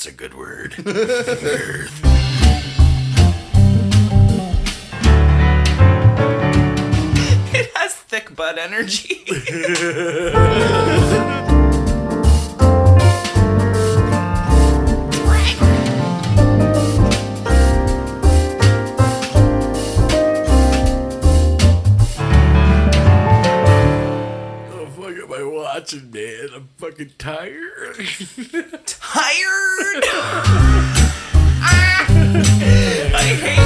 That's a good word. It has thick butt energy. Watching, man. I'm fucking tired. Tired? I hate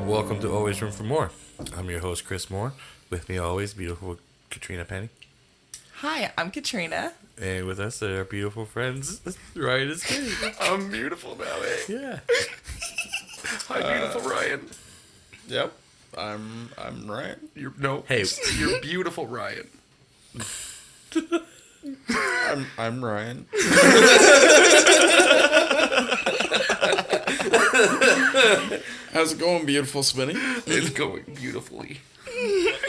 you. Welcome to Always Room for More. I'm your host, Chris Moore. With me always, beautiful Katrina Penny. Hi, I'm Katrina. And with us are our beautiful friends, Ryan and Spinny. I'm beautiful now, eh? Yeah. Hi, beautiful Ryan. Yep, I'm Ryan. Hey. You're beautiful, Ryan. I'm Ryan. How's it going, beautiful Spinny? It's going beautifully.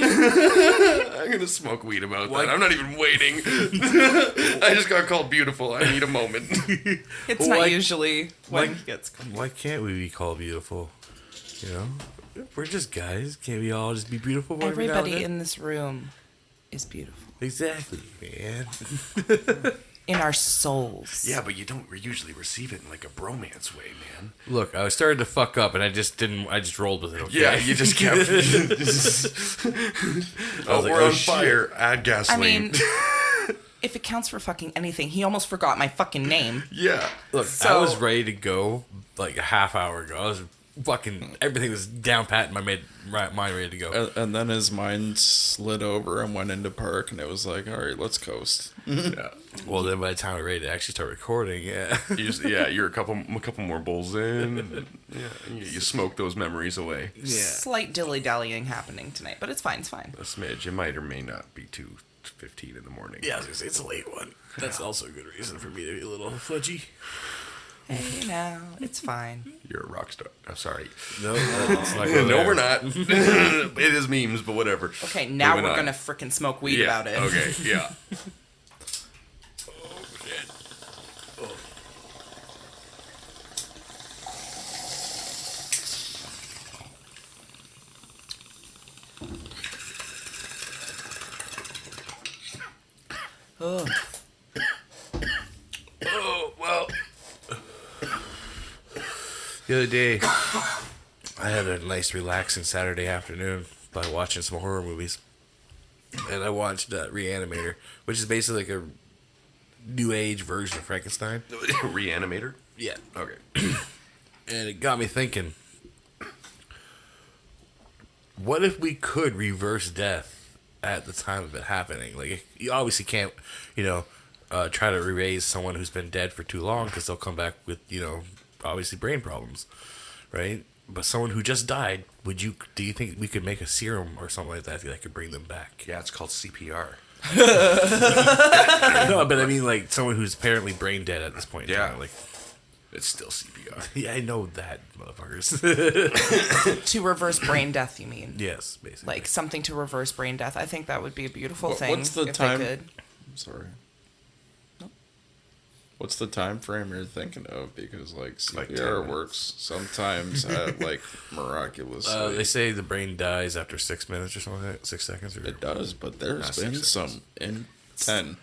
I'm gonna smoke weed about that. I'm not even waiting. I just got called beautiful. I need a moment. It's not usually when he gets called. Why can't we be called beautiful? You know? We're just guys. Can't we all just be beautiful? Every now and Everybody then? in this room is beautiful. Exactly, man. In our souls. Yeah, but you don't usually receive it in like a bromance way, man. Look, I was starting to fuck up, and I just rolled with it. Okay? Yeah, you just kept. We're on fire. Add gasoline. I mean, if it counts for fucking anything, he almost forgot my fucking name. Yeah. Look, I So- was ready to go like a half hour ago. I was fucking everything was down pat in my mind ready to go. And then his mind slid over and went into park, and it was like, all right, let's coast. Yeah. Well, then by the time we're ready to actually start recording, yeah. You're a couple more bowls in. And, yeah, you smoke those memories away. Slight dilly-dallying happening tonight, but it's fine, it's fine. A smidge. It might or may not be 2:15 in the morning. Yeah, I was gonna say it's a late one. That's also a good reason for me to be a little fudgy. Hey, now, it's fine. You're a rock star. I'm sorry. No, it's not No, we're not. It is memes, but whatever. Okay, now Moving we're on. gonna frickin' smoke weed Yeah, about it. Okay, yeah. Ugh. Oh, well. The other day, I had a nice, relaxing Saturday afternoon by watching some horror movies. And I watched Reanimator, which is basically like a new age version of Frankenstein. Reanimator? Yeah. Okay. And it got me thinking, what if we could reverse death at the time of it happening? Like, you obviously can't, try to erase someone who's been dead for too long because they'll come back with, obviously brain problems, right? But someone who just died, do you think we could make a serum or something like that could bring them back? Yeah, it's called CPR. No, but I mean, like, someone who's apparently brain dead at this point. in Yeah. time, like, It's still CPR. yeah, I know that, motherfuckers. To reverse brain death, you mean? Yes, basically. Like something to reverse brain death. I think that would be a beautiful thing. What's the if time? They could. Sorry. What's the time frame you're thinking of? Because like Like 10 CPR minutes. works sometimes at like miraculously. They say the brain dies after 6 minutes or something like that. 6 seconds. Or It does, but there's Not been 6 some in 10.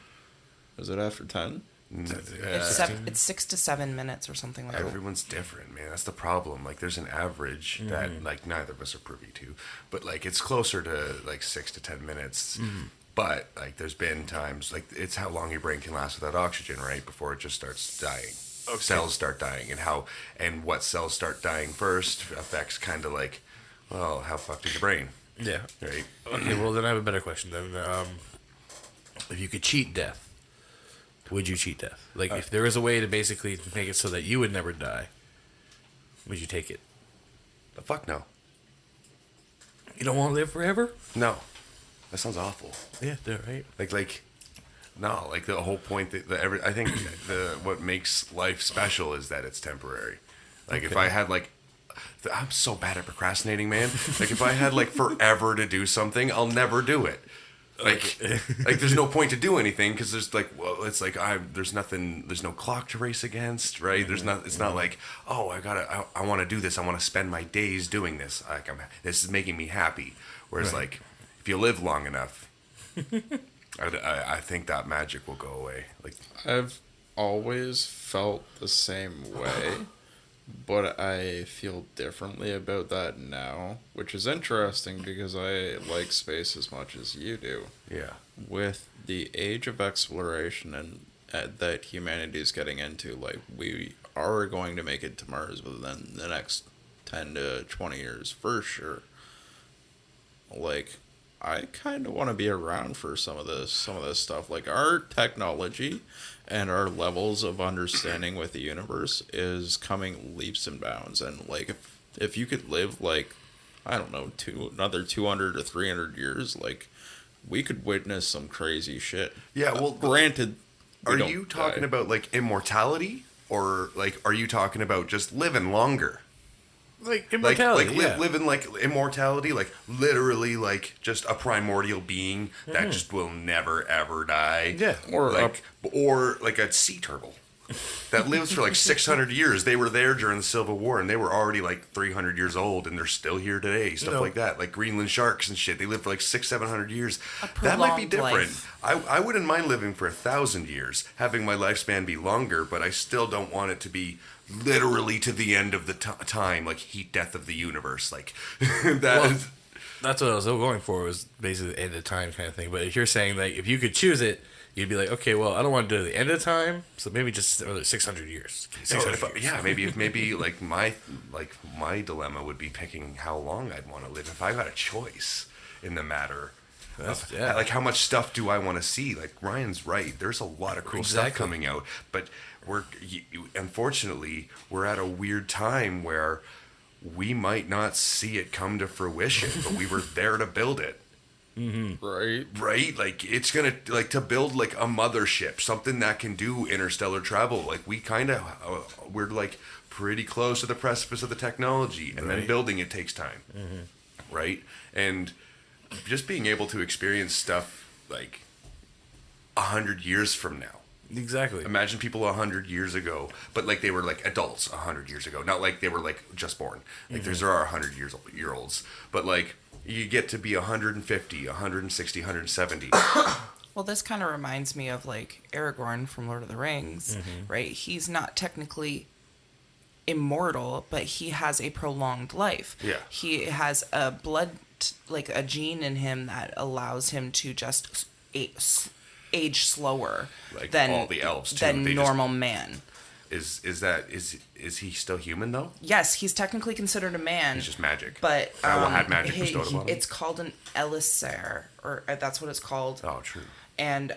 Is it after 10? It's 6 to 7 minutes or something like that. Everyone's different, man. That's the problem. Like, there's an average that, like, neither of us are privy to. But, like, it's closer to, like, 6 to 10 minutes. But, like, there's been times, like, it's how long your brain can last without oxygen, right? Before it just starts dying. Cells start dying. And what cells start dying first affects kind of, like, well, how fucked is your brain? Yeah. Right? Okay, well, then I have a better question. Then, if you could cheat death, would you cheat death? Like, if there was a way to basically make it so that you would never die, would you take it? The fuck no. You don't want to live forever? No. That sounds awful. Yeah, they're right. Like, no, like the whole point that I think what makes life special is that it's temporary. Like if I had like I'm so bad at procrastinating, man. Like if I had like forever to do something, I'll never do it. Like there's no point to do anything because there's like, well, it's like there's nothing, there's no clock to race against, right? There's not, it's not like, oh, I want to do this. I want to spend my days doing this. Like this is making me happy. Whereas like, if you live long enough, I think that magic will go away. Like I've always felt the same way, but I feel differently about that now, which is interesting because I like space as much as you do. yeah, With the age of exploration and that humanity is getting into, like we are going to make it to Mars within the next 10 to 20 years for sure. Like I kind of want to be around for some of this stuff. Like our technology and our levels of understanding with the universe is coming leaps and bounds. And like if you could live like, I don't know, another 200 or 300 years, like we could witness some crazy shit. yeah. Well, Granted, are you talking about like immortality, or like are you talking about just living longer? Like immortality, living like immortality, like literally like just a primordial being that just will never ever die. Yeah. Or like a sea turtle that lives for like 600 years. They were there during the Civil War and they were already like 300 years old and they're still here today. Stuff like that, like Greenland sharks and shit. They live for like 600-700 years. That might be different. Life. I wouldn't mind living for 1,000 years, having my lifespan be longer, but I still don't want it to be literally to the end of the time, like heat death of the universe, like that. That's what I was going for, was basically the end of time kind of thing. But if you're saying like if you could choose it, you'd be like, okay, well, I don't want to do the end of time, so maybe just another 600 years. 600 years. Yeah, maybe like my dilemma would be picking how long I'd want to live if I got a choice in the matter. Like how much stuff do I want to see? Like Ryan's right. There's a lot of cool stuff coming out, but unfortunately we're at a weird time where we might not see it come to fruition, but we were there to build it. Mm-hmm. Right. Like it's gonna like to build like a mothership, something that can do interstellar travel. Like we kind of we're like pretty close to the precipice of the technology, and then building it takes time. Mm-hmm. Right. And just being able to experience stuff like 100 years from now. Exactly. Imagine people 100 years ago, but like they were like adults 100 years ago, not like they were like just born. Like there are 100 year olds, but like you get to be 150, 160, 170. Well, this kind of reminds me of like Aragorn from Lord of the Rings, right? He's not technically immortal, but he has a prolonged life. Yeah. He has a like a gene in him that allows him to just age slower Like than all the elves too. than normal man. Is he still human though? Yes, he's technically considered a man. He's just magic. But had magic bestowed upon him. it's called an elixir, or that's what it's called. Oh, true. And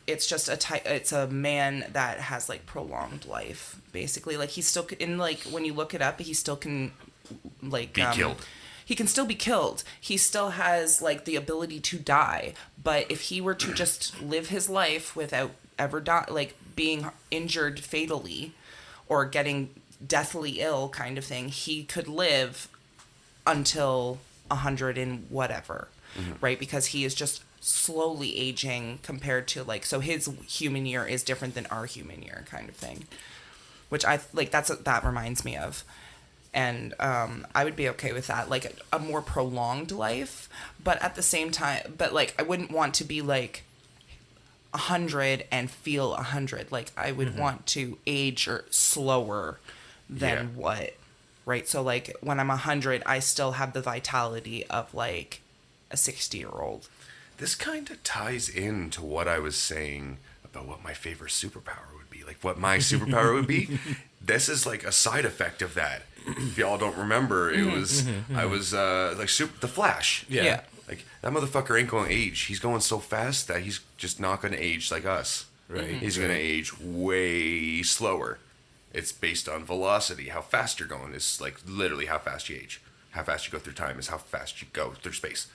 it's just it's a man that has like prolonged life, basically. Like he's still in, like when you look it up, he still can like Be killed. He can still be killed. He still has like the ability to die. But if he were to just live his life without ever like being injured fatally or getting deathly ill kind of thing, he could live until 100 and whatever, right? Because he is just slowly aging compared to like, so his human year is different than our human year kind of thing, which I like, that reminds me of. And I would be okay with that, like a more prolonged life, but at the same time, but like I wouldn't want to be like 100 and feel 100. Like I would want to age or slower than what, right? So like when I'm 100, I still have the vitality of like a 60-year-old. This kind of ties into what I was saying about what my favorite superpower would be. Like what my superpower would be. This is like a side effect of that. If y'all don't remember, it was I was like the Flash. Yeah. Like that motherfucker ain't going to age. He's going so fast that he's just not going to age like us. Right. He's going to age way slower. It's based on velocity. How fast you're going is like literally how fast you age. How fast you go through time is how fast you go through space.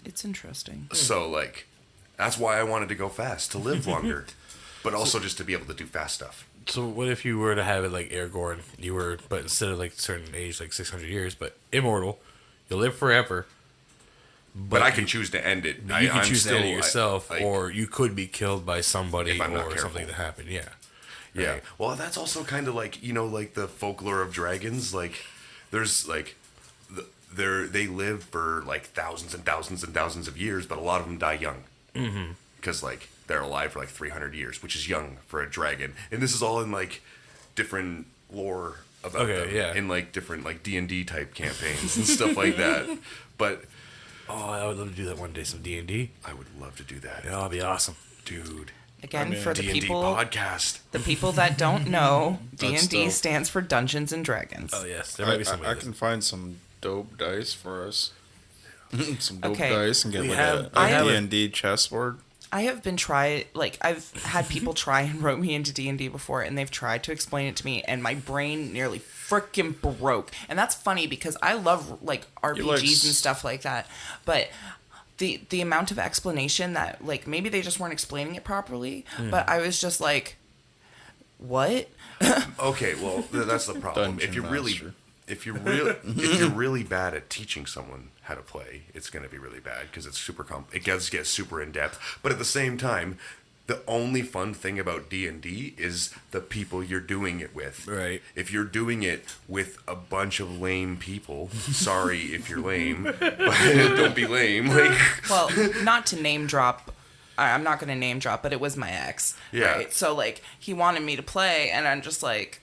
It's interesting. So like that's why I wanted to go fast, to live longer, but also just to be able to do fast stuff. So what if you were to have it like Aragorn? But instead of like a certain age, like 600 years, but immortal, you'll live forever. But I can choose to end it. You can choose to end it yourself, like, or you could be killed by somebody If I'm not or careful. something that happened. Yeah. Yeah. Right. Well, that's also kind of like, like the folklore of dragons. Like, there's like, they live for like thousands and thousands and thousands of years, but a lot of them die young. Mm-hmm. Because like they're alive for like 300 years, which is young for a dragon. And this is all in like different lore about them. Yeah. In like different like D&D type campaigns and stuff like that. But Oh, I would love to do that one day. Some D&D. I would love to do that. Yeah, that'd be awesome. Dude. Again, for the D&D people podcast. that don't know, That's D&D dope. stands for Dungeons and Dragons. Oh yes, there might be some. I can find some dope dice for us. Some dope Okay. dice and get We like have- I a have- D&D chessboard. I have been I've had people try and rope me into D&D before, and they've tried to explain it to me, and my brain nearly freaking broke. And that's funny because I love like RPGs and stuff like that, but the amount of explanation that like maybe they just weren't explaining it properly, but I was just like, what? Okay, well, that's the problem. Dungeon if you're really, master. if you're if you're really bad at teaching someone how to play, it's going to be really bad because it's super it does get super in depth. But at the same time, the only fun thing about D&D is the people you're doing it with. Right. If you're doing it with a bunch of lame people, sorry if you're lame, but don't be lame. Like, Well, not to name drop. I'm not going to name drop, but it was my ex. Yeah. Right? So, like, he wanted me to play, and I'm just, like,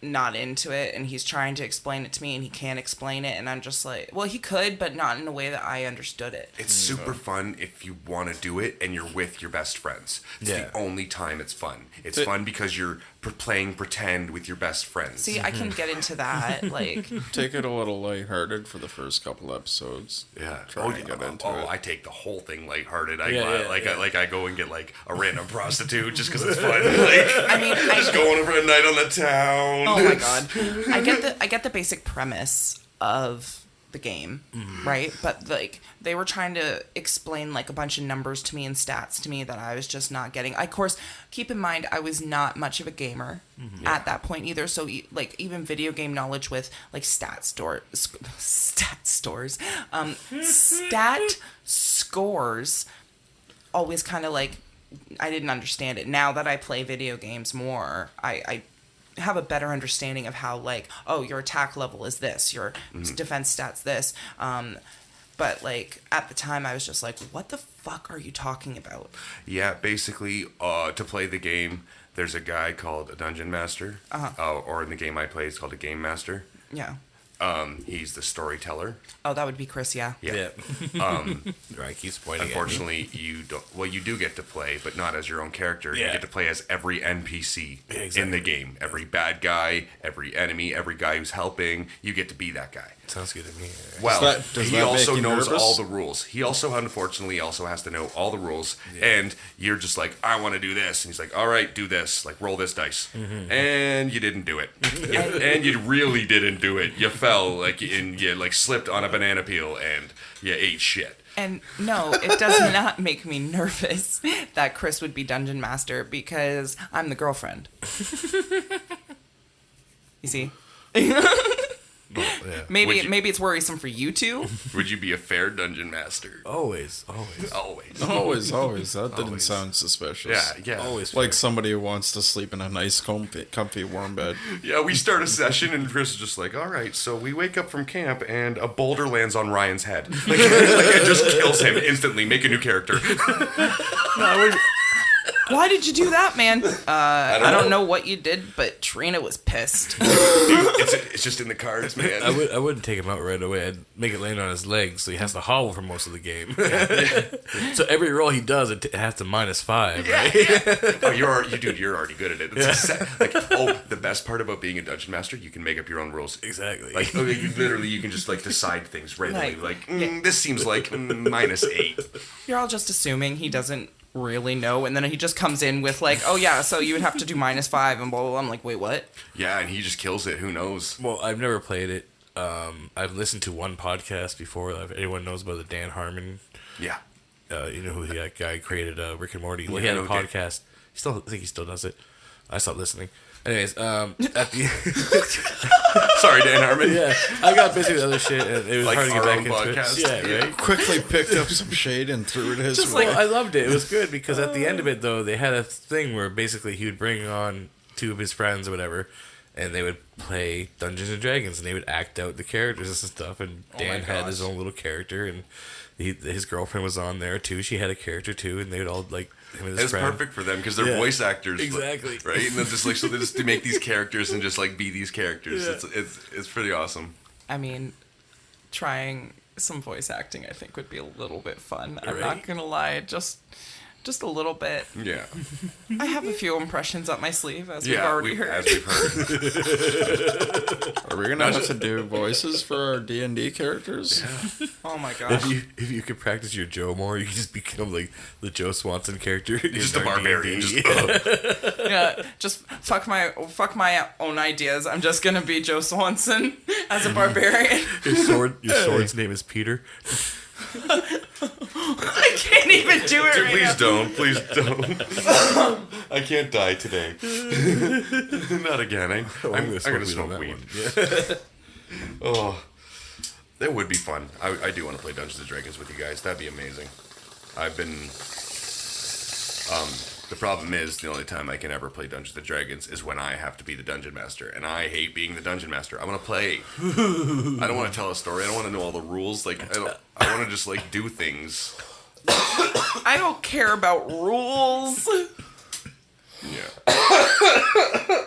not into it. And he's trying to explain it to me, and he can't explain it. And I'm just like, well, he could, but not in a way that I understood it. it's super fun if you want to do it and you're with your best friends. It's Yeah. the only time it's fun. It's fun because you're playing pretend with your best friends. See, I can get into that. Like, Take it a little lighthearted for the first couple episodes. Yeah. Try and get into it. I take the whole thing lighthearted. I Yeah. I go and get like a random prostitute just because it's fun. Like, I mean, just going for a night on the town. oh my god, I get the basic premise of the game, right? But like they were trying to explain like a bunch of numbers to me and stats to me that I was just not getting. Of course, keep in mind I was not much of a gamer at that point either. So like even video game knowledge with like stat scores, always kind of like I didn't understand it. Now that I play video games more, I have a better understanding of how like, oh, your attack level is this, your defense stats this. But like at the time I was just like, what the fuck are you talking about? Yeah, basically, to play the game, there's a guy called a dungeon master, or in the game I play, it's called a game master. Yeah. He's the storyteller. Oh, that would be Chris, yeah. Yeah. Right, keeps pointing. Unfortunately, you don't. Well, you do get to play, but not as your own character. You Yeah. get to play as every NPC Yeah, exactly. in the game. Every bad guy, every enemy, every guy who's helping. You get to be that guy. Sounds good to me. Well, does he that also make you knows nervous? all the rules. He also, unfortunately, also has to know all the rules. And you're just like, I want to do this. And he's like, all right, do this. Like, roll this dice. And you didn't do it. And you really didn't do it. You fell, like, and you, like, slipped on a banana peel and you ate shit. And no, it does not make me nervous that Chris would be dungeon master because I'm the girlfriend. You see? Yeah. Maybe it's worrisome for you two. Would you be a fair dungeon master? Always. Always. Always. That didn't Always. sound suspicious. Yeah. Always. Like somebody who wants to sleep in a nice, comfy warm bed. Yeah, we start a session and Chris is just like, all right, so we wake up from camp and a boulder lands on Ryan's head. Like it just kills him instantly. Make a new character. Why did you do that, man? I don't know what you did, but Trina was pissed. It's just in the cards, man. I wouldn't take him out right away. I'd make it land on his legs, so he has to hobble for most of the game. So every roll he does, it has to -5, right? Oh, you're already good at it. It's like, the best part about being a dungeon master, you can make up your own rules. Exactly. Like, you can just like decide things randomly. Like, This seems like -8. You're all just assuming he doesn't really know, and then he just comes in with like, oh yeah, so you would have to do -5 and blah blah blah. I'm like, wait, what? Yeah, and he just kills it. Who knows? Well, I've never played it. I've listened to one podcast before. If anyone knows about the Dan Harmon, Yeah. you know who that guy created Rick and Morty. Well, Yeah, he had a no, Dan. podcast. I think he still does it. I stopped listening. Anyways, at the Sorry, Dan Harmon. yeah, I got busy with other shit, and it was Like hard to get our back own into podcast. it. Yeah, right. Quickly picked up some shade and threw it his way. Well, I loved it. It was good because at the end of it, though, they had a thing where basically he would bring on two of his friends or whatever, and they would play Dungeons and Dragons, and they would act out the characters and stuff. And Dan had his own little character, and his girlfriend was on there too. She had a character too, and they would all like him and his It's friend. perfect for them because they're voice actors, Exactly. right? And they're just like so they just make these characters and just like be these characters. Yeah. It's pretty awesome. I mean, trying some voice acting, I think, would be a little bit fun. I'm Right. not gonna lie, just a little bit. Yeah, I have a few impressions up my sleeve, as we've yeah. already heard. As we've heard. Are we gonna have to do voices for our D&D characters? Oh my gosh. If you could practice your Joe more, you could just become like the Joe Swanson character. Just a barbarian. Just, Yeah, just fuck my own ideas. I'm just gonna be Joe Swanson as a barbarian. Your sword's name is Peter. I can't even do it Dude, right please now. don't. Please don't. I can't die today. Not again. I'm gonna smoke weed. Yeah. Oh, that would be fun. I do want to play Dungeons and Dragons with you guys. That'd be amazing. I've been. The problem is the only time I can ever play Dungeons and Dragons is when I have to be the dungeon master, and I hate being the dungeon master. I want to play. I don't want to tell a story. I don't want to know all the rules. Like I want to just like do things. I don't care about rules. Yeah.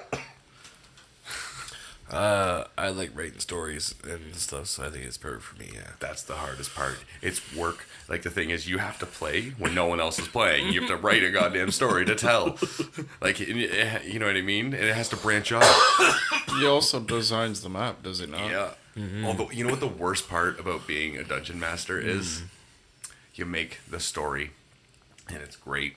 I like writing stories and stuff, so I think it's perfect for me. Yeah. That's the hardest part. It's work. Like the thing is, you have to play when no one else is playing. You have to write a goddamn story to tell. Like you know what I mean? And it has to branch off. He also designs the map, does he not? Yeah. Although you know what the worst part about being a dungeon master is? You make the story, and it's great,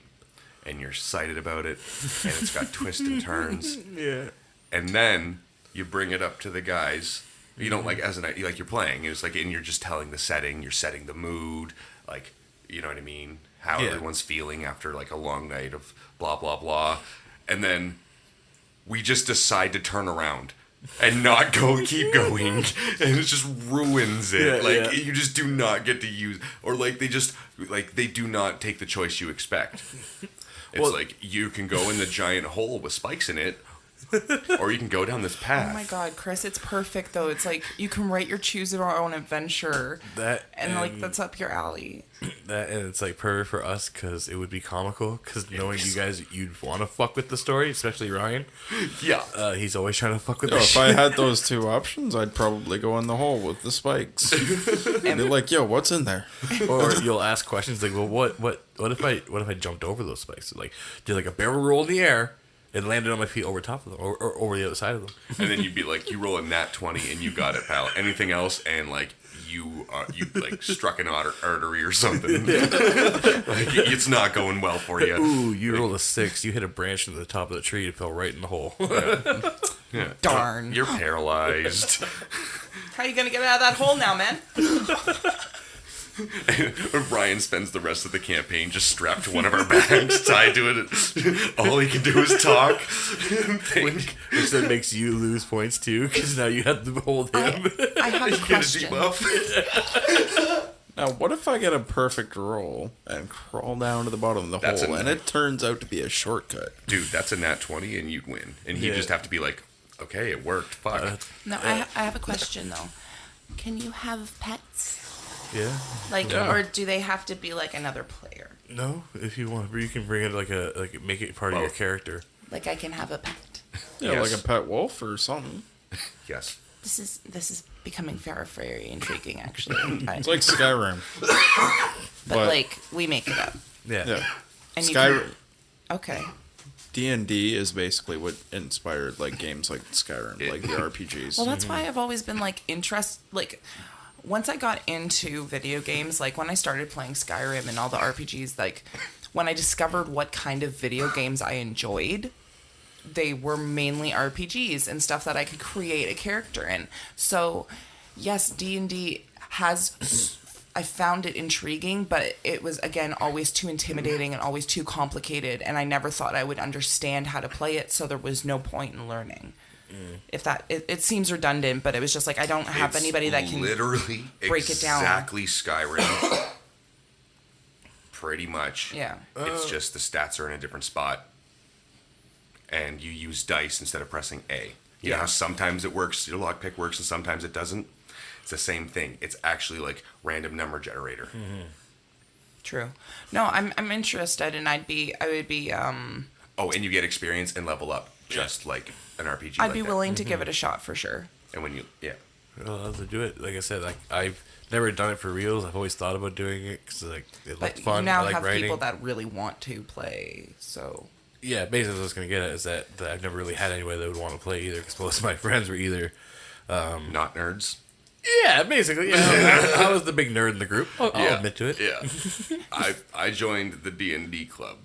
and you're excited about it, and it's got twists and turns, Yeah. and then you bring it up to the guys. You don't like as like you're playing. It's like and you're just telling the setting. You're setting the mood. Like you know what I mean? How Yeah. everyone's feeling after like a long night of blah blah blah, and then we just decide to turn around and not keep going, and it just ruins it. Yeah, You just do not get to use, or like they do not take the choice you expect. It's Well- like you can go in the giant hole with spikes in it, or you can go down this path. Oh my god, Chris, it's perfect though. It's like you can write your choose your own adventure. And like that's up your alley. That and it's like perfect for us because it would be comical. Because knowing you guys, you'd want to fuck with the story, especially Ryan. Yeah. He's always trying to fuck with Yo, the if shit. I had those two options, I'd probably go in the hole with the spikes. And they're like, yo, what's in there? Or you'll ask questions like, "Well, what if I jumped over those spikes? Like, did like a barrel roll in the air and landed on my feet over top of them, or over the other side of them?" And then you'd be like, you roll a nat 20 and you got it, pal. Anything else, and like you like struck an artery or something. Like it's not going well for you. Ooh, you rolled a 6. You hit a branch in the top of the tree and fell right in the hole. Yeah. Darn. You're paralyzed. How are you gonna get out of that hole now, man? Ryan spends the rest of the campaign just strapped to one of our bags, tied to it. All he can do is talk and think. Which then makes you lose points too, because now you have to hold him. I have a Get a question. debuff. Now, what if I get a perfect roll and crawl down to the bottom of the That's hole, a- and it turns out to be a shortcut? Dude, that's a nat 20 and you'd win. And he'd Yeah. just have to be like, okay, it worked. Fuck. No, I have a question though. Can you have pets? Yeah. Like, Yeah. or do they have to be like another player? No, if you want, you can bring it like make it part of your Both. character. Like, I can have a pet. Yeah, Yes. like a pet wolf or something. Yes. This is becoming very intriguing, actually. It's like Skyrim. but like we make it up. Yeah. Yeah. And you Skyrim. can- Okay. D&D is basically what inspired like games like Skyrim, like the RPGs. Well, that's why I've always been like once I got into video games, like when I started playing Skyrim and all the RPGs, like when I discovered what kind of video games I enjoyed, they were mainly RPGs and stuff that I could create a character in. So, yes, D&D has I found it intriguing, but it was, again, always too intimidating and always too complicated, and I never thought I would understand how to play it, so there was no point in learning. If that, it seems redundant, but it was just like, I don't have anybody that can literally break it down. Exactly Skyrim. Pretty much. Yeah. It's just the stats are in a different spot, and you use dice instead of pressing A. You know how sometimes it works, your lockpick works, and sometimes it doesn't? It's the same thing. It's actually like random number generator. True. No, I'm interested, and I would be. Oh, and you get experience and level up, just like an RPG. I'd be willing to give it a shot for sure. And when you, I'll have to do it. Like I said, like I've never done it for reals. I've always thought about doing it because like it looks But fun. you now I like have writing. people that really want to play, so. Yeah, basically what I was gonna get at is that I've never really had anybody that would want to play either because most of my friends were either. not nerds. Yeah, basically. Yeah, I was the big nerd in the group. I'll admit to it. Yeah. I joined the D&D club.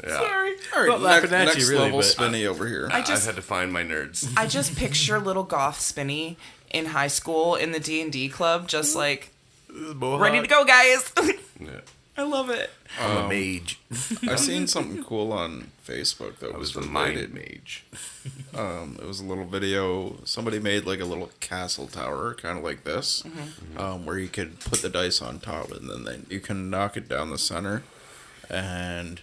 Yeah. Sorry. All Not right, laughing next, at you, next really, level but- Spinny over here. I just- I've had to find my nerds. I just picture little goth Spinny in high school in the D&D club, just like, ready to go, guys. Yeah. I love it. I'm a mage. I seen something cool on Facebook that I was was the related. mind mage. It was a little video. Somebody made like a little castle tower, kind of like this, where you could put the dice on top, and then you can knock it down the center, and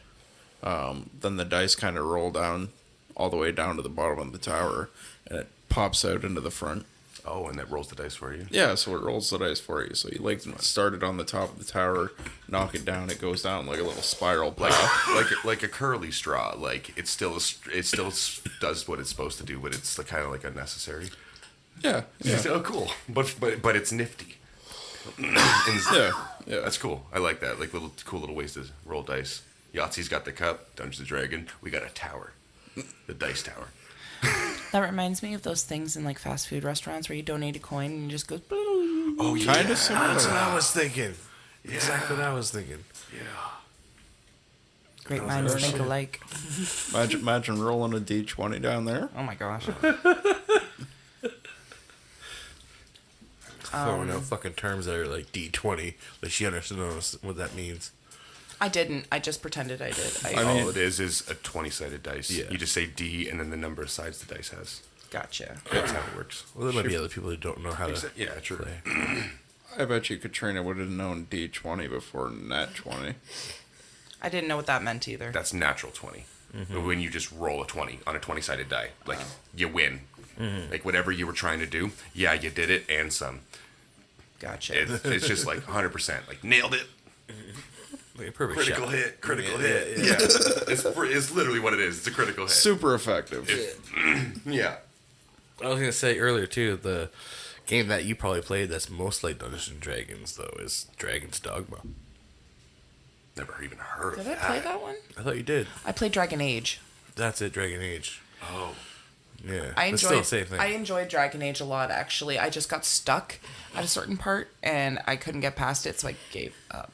then the dice kind of roll down all the way down to the bottom of the tower, and it pops out into the front. Oh, and that rolls the dice for you? Yeah, so it rolls the dice for you. So you like start it on the top of the tower, knock it down, it goes down like a little spiral path. like a curly straw. Like it still does what it's supposed to do, but it's kind of like unnecessary. Yeah, yeah, Oh, cool. But it's nifty. yeah. That's cool. I like that. Like cool little ways to roll dice. Yahtzee's got the cup. Dungeons and Dragon. We got a tower. The dice tower. That reminds me of those things in like fast food restaurants where you donate a coin and you just go. Oh, yeah. Kind of similar. That's what I was thinking. Exactly what I was thinking. Yeah. Great minds think alike. Imagine rolling a d20 down there. Oh my gosh. Throwing out fucking terms that are like D20. Like she understands what that means. I didn't. I just pretended I did. All it is a 20-sided dice. Yeah. You just say D and then the number of sides the dice has. Gotcha. That's how it works. Well, there might be other people who don't know how to Yeah, true. play. I bet you Katrina would have known d20 before nat 20. I didn't know what that meant either. That's natural 20. When you just roll a 20 on a 20-sided die. Like, you win. Like, whatever you were trying to do, yeah, you did it and some. Gotcha. It's just like 100%. Like, nailed it. Like a perfect Critical shot. hit. Critical Yeah, hit. yeah, Yeah. It's literally what it is. It's a critical hit. Super effective. Yeah. I was gonna say earlier too, the game that you probably played that's most like Dungeons and Dragons though is Dragon's Dogma. Never even heard Did of I that. play that one? I thought you did. I played Dragon Age. That's it, Dragon Age. Oh. Yeah, I it's still enjoyed. the same thing. I enjoyed Dragon Age a lot. Actually, I just got stuck at a certain part and I couldn't get past it, so I gave up.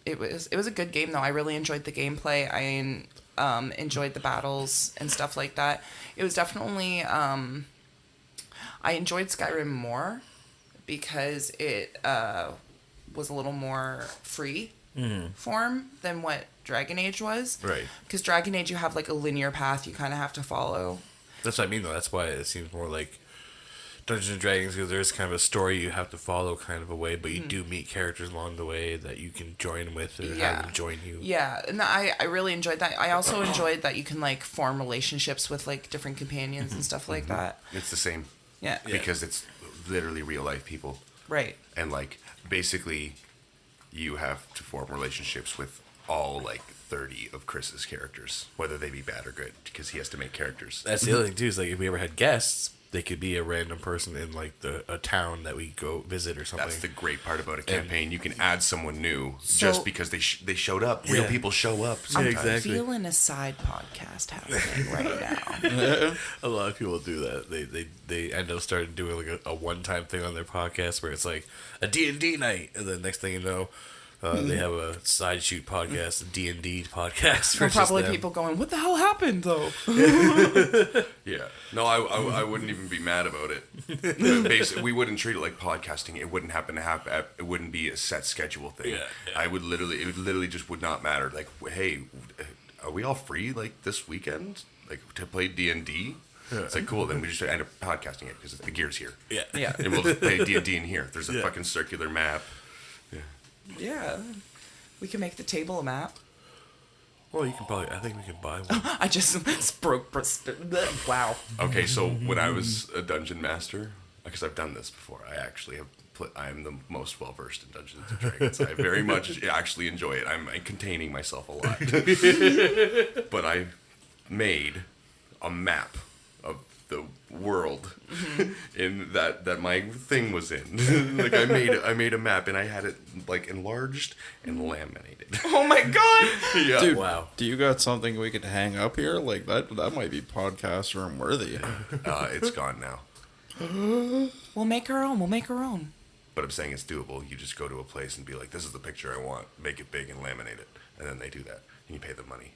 It was a good game though. I really enjoyed the gameplay. I enjoyed the battles and stuff like that. It was definitely I enjoyed Skyrim more because it was a little more free form than what Dragon Age was. Right. Because Dragon Age, you have like a linear path you kind of have to follow. That's what I mean though. That's why it seems more like Dungeons and Dragons because there's kind of a story you have to follow kind of a way, but you do meet characters along the way that you can join with or have them join you. Yeah, and I really enjoyed that. I also enjoyed that you can like form relationships with like different companions and stuff like that. It's the same. Yeah. Because it's literally real life people. Right. And like basically you have to form relationships with all like 30 of Chris's characters, whether they be bad or good, because he has to make characters. That's the other thing too. Is like if we ever had guests, they could be a random person in like a town that we go visit or something. That's the great part about a campaign. You can add someone new So- just because they showed up. Real Yeah. people show up Yeah, sometimes. exactly. I'm feeling a side podcast happening right now. A lot of people do that. They end up starting doing like a one-time thing on their podcast where it's like a D&D night, and then next thing you know, They have a side shoot podcast, a D&D podcast. Well, for just probably them. people going, what the hell happened, though? Yeah. No, I wouldn't even be mad about it. Basically, we wouldn't treat it like podcasting. It wouldn't happen to have. It wouldn't be a set schedule thing. Yeah. It would literally just would not matter. Like, hey, are we all free like this weekend, like to play D&D? It's like, cool. Then we just end up podcasting it because the gear's here. Yeah. Yeah. And we'll just play D&D in here. There's a Yeah. fucking circular map. Yeah. We can make the table a map. Well, you can probably. I think we can buy one. I just wow. Okay, so when I was a dungeon master, because I've done this before, I actually have. I am the most well versed in Dungeons and Dragons. I very much actually enjoy it. I'm containing myself a lot, but I made a map of the world in that my thing was in. Like I made a map and I had it like enlarged and laminated. Oh my god. Yeah. Dude, Wow. do you got something we could hang up here? Like that might be podcast room worthy. It's gone now. We'll make our own. But I'm saying it's doable. You just go to a place and be like, this is the picture I want. Make it big and laminate it. And then they do that. And you pay them money.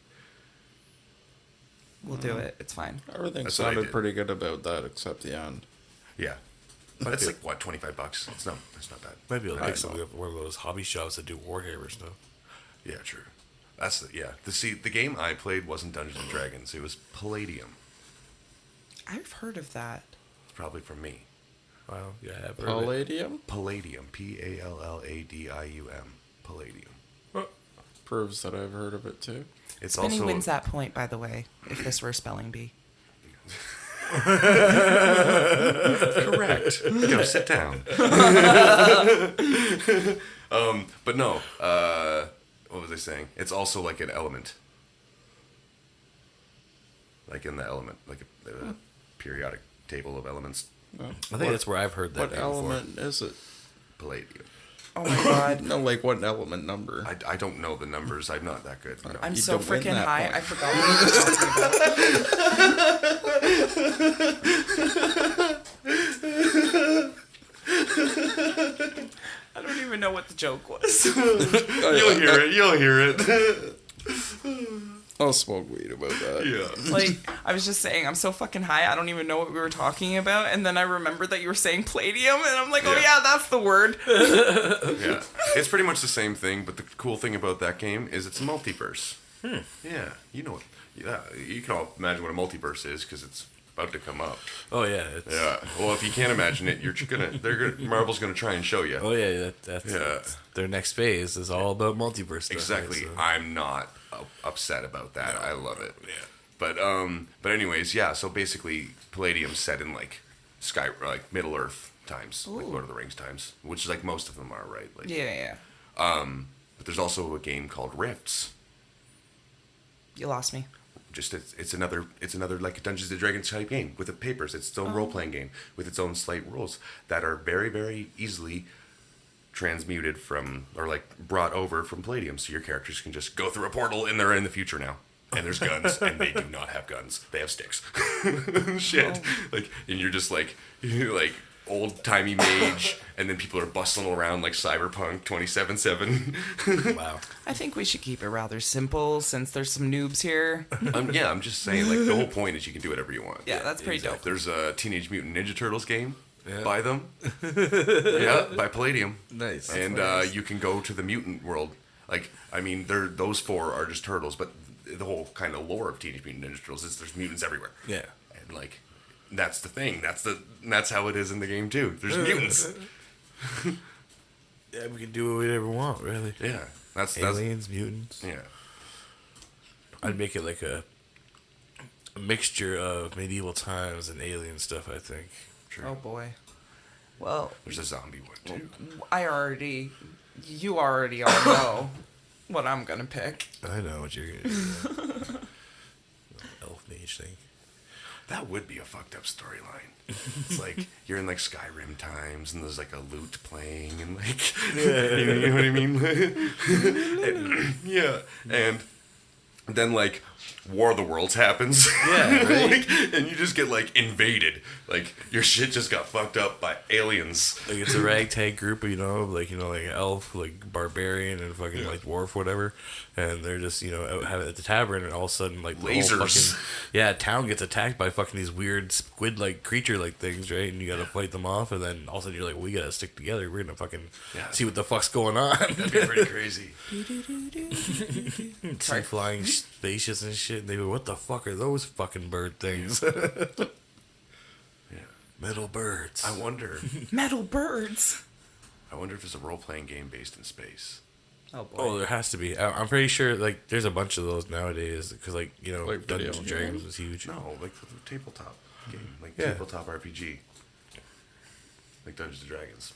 We'll do it. It's fine. Everything That's what I sounded did. pretty good about that except the end. Yeah. But it's like, what, $25? It's not bad. Might be able to I make know. something up at one of those hobby shops that do Warhammer stuff. Yeah, true. That's the game I played wasn't Dungeons and Dragons. It was Palladium. I've heard of that. It's probably from me. Wow. Yeah. I've heard of it. Palladium Palladium. Palladium. Palladium. proves that I've heard of it too. It's Spinny also wins that point, by the way, if this were a spelling bee. correct. Go sit down. But no. What was I saying? It's also like an element. Like in the element, like a periodic table of elements. No. I think that's where I've heard that What name element is it? Palladium. Oh my god. No, like what element number? I don't know the numbers. I'm not that good. No. I'm You so don't win freaking that high, point. I forgot what you were talking about. I don't even know what the joke was. You'll hear it. You'll hear it. I'll smoke weed about that. Yeah. Like, I was just saying, I'm so fucking high, I don't even know what we were talking about. And then I remembered that you were saying palladium, and I'm like, oh Yeah. yeah, that's the word. Yeah. It's pretty much the same thing, but the cool thing about that game is it's a multiverse. Yeah. You know what? Yeah. You can all imagine what a multiverse is because it's about to come up. for. Oh yeah. It's, Yeah. Well, if you can't imagine it, Marvel's gonna try and show you. Oh yeah. That's Yeah. their next phase is all about multiverse stuff. Exactly. right? So- I'm not upset about that. I love it. Yeah. But anyways, yeah. So basically, Palladium's set in like Middle Earth times, like Ooh. Lord of the Rings times, which is like most of them are, right? Like, Yeah. But there's also a game called Rifts. You lost me. Just it's another like a Dungeons and Dragons type game with the papers. It's its own role playing game with its own slight rules that are very very easily transmuted from or like brought over from Palladium. So your characters can just go through a portal and they're in the future now. And there's guns, and they do not have guns. They have sticks. Shit. Like, and you're just like old timey mage, and then people are bustling around like Cyberpunk 2077. Wow. I think we should keep it rather simple since there's some noobs here. Yeah, I'm just saying. Like the whole point is you can do whatever you want. Yeah, that's pretty dope. There's a Teenage Mutant Ninja Turtles game. Yeah. Buy them. Yeah, by Palladium. Nice. And you can go to the mutant world. Like, I mean, those four are just turtles, but the whole kind of lore of Teenage Mutant Ninja Turtles is there's mutants everywhere. Yeah. And like, that's the thing. That's how it is in the game too. There's mutants. Yeah, we can do whatever we want, really. Yeah, that's Aliens, mutants. yeah. I'd make it like a mixture of medieval times and alien stuff, I think. True. Oh boy. Well, There's a zombie one too. you already all know what I'm gonna pick. I know what you're gonna do. Elf mage thing. That would be a fucked up storyline. It's like you're in like Skyrim times and there's like a lute playing and like you know what I mean? And, yeah. And then like War of the Worlds happens. Yeah, right? Like, and you just get, like, invaded. Like, your shit just got fucked up by aliens. Like it's a ragtag group, like elf, like barbarian, and fucking like dwarf, whatever, and they're just out having at the tavern, and all of a sudden like the whole Lasers. fucking town gets attacked by fucking these weird squid like creature like things, right? And you gotta fight them off, and then all of a sudden you're like, we gotta stick together. We're gonna fucking see what the fuck's going on. That'd be pretty crazy. See flying spaceships and shit. And they go, what the fuck are those fucking bird things? Yeah. Metal birds. I wonder Metal birds. if there's a role-playing game based in space. Oh boy. Oh, there has to be. I'm pretty sure, like, there's a bunch of those nowadays, because, like, Like Dungeons video and Dragons was huge. No, like the tabletop game. Like Yeah. tabletop RPG. Like Dungeons and Dragons.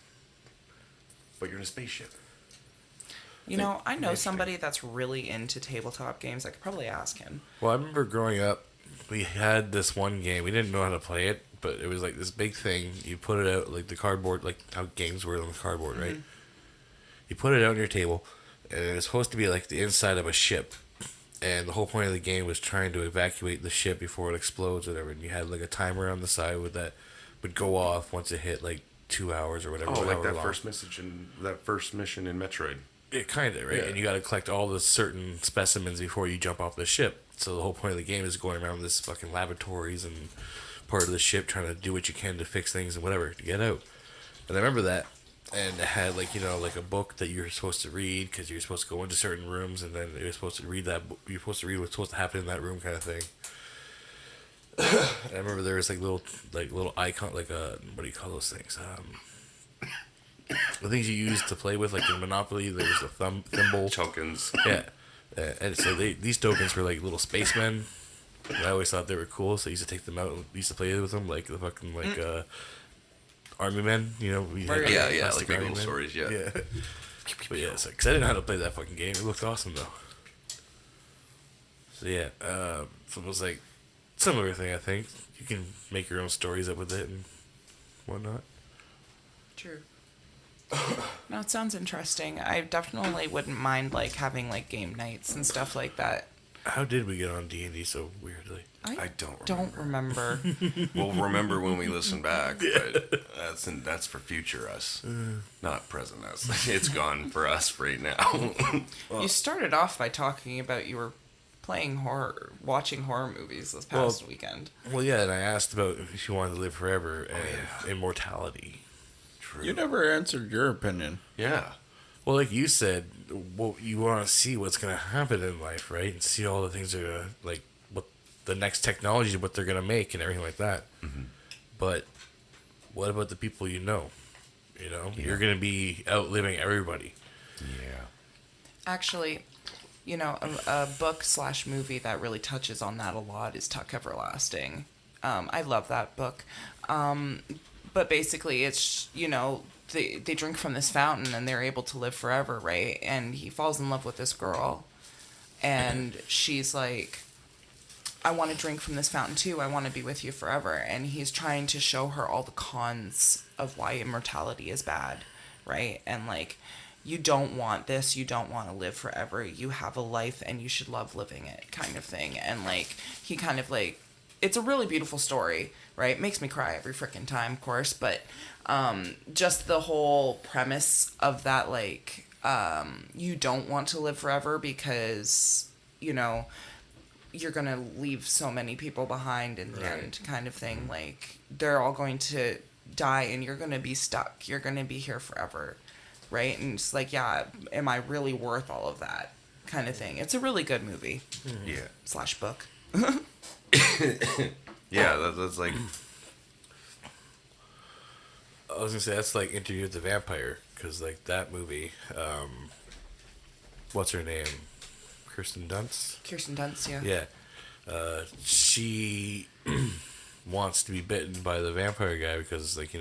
But you're in a spaceship. I know Interesting. somebody that's really into tabletop games. I could probably ask him. Well, I remember growing up, we had this one game. We didn't know how to play it, but it was, like, this big thing. You put it out, like, the cardboard, like, how games were on the cardboard, right? You put it out on your table, and it was supposed to be, like, the inside of a ship. And the whole point of the game was trying to evacuate the ship before it explodes or whatever. And you had, like, a timer on the side that would go off once it hit, like, 2 hours or whatever. Oh, like however that long. first mission in Metroid. Yeah, kind of, right? Yeah. And you got to collect all the certain specimens before you jump off the ship. So the whole point of the game is going around this fucking laboratories and part of the ship trying to do what you can to fix things and whatever to get out. And I remember that. And it had, like, like a book that you were supposed to read because you're supposed to go into certain rooms, and then you're supposed to read that book. You're supposed to read what's supposed to happen in that room, kind of thing. And I remember there was little icon, what do you call those things? The things you use to play with, like in Monopoly. There's a thimble. Tokens. Yeah. And so these tokens were like little spacemen. And I always thought they were cool, so I used to take them out and used to play with them, like the fucking army men. We had, plastic like army Maple men. Stories, yeah. Yeah. But yeah, because I didn't know how to play that fucking game. It looked awesome though. So yeah, so it was like similar thing. I think you can make your own stories up with it and whatnot. True. No, it sounds interesting. I definitely wouldn't mind like having like game nights and stuff like that. How did we get on D&D so weirdly? I don't Don't remember. We'll remember when we listen back, but that's for future us, not present us. It's gone for us right now. You started off by talking about you were watching horror movies this past weekend. Well, yeah, and I asked about if you wanted to live forever and immortality. True. You never answered your opinion. Yeah. Well, like you said, you want to see what's going to happen in life, right? And see all the things that are gonna, like, what the next technology, what they're going to make and everything like that. Mm-hmm. But what about the people you know? You're going to be outliving everybody. Yeah. Actually, a book/movie that really touches on that a lot is Tuck Everlasting. I love that book. But basically, it's, they drink from this fountain and they're able to live forever, right? And he falls in love with this girl. And she's like, I want to drink from this fountain too. I want to be with you forever. And he's trying to show her all the cons of why immortality is bad, right? And like, you don't want this. You don't want to live forever. You have a life and you should love living it, kind of thing. And like, he kind of like, it's a really beautiful story, right? Makes me cry every freaking time, of course, but just the whole premise of that, like, you don't want to live forever because, you're going to leave so many people behind in the end, kind of thing. Like, they're all going to die and you're going to be stuck. You're going to be here forever, right? And it's like, yeah, am I really worth all of that, kind of thing? It's a really good movie. Yeah. / book. Yeah, that's like... I was going to say, that's like Interview with the Vampire, because, like, that movie, what's her name? Kirsten Dunst? Kirsten Dunst, yeah. Yeah. She wants to be bitten by the vampire guy because, like,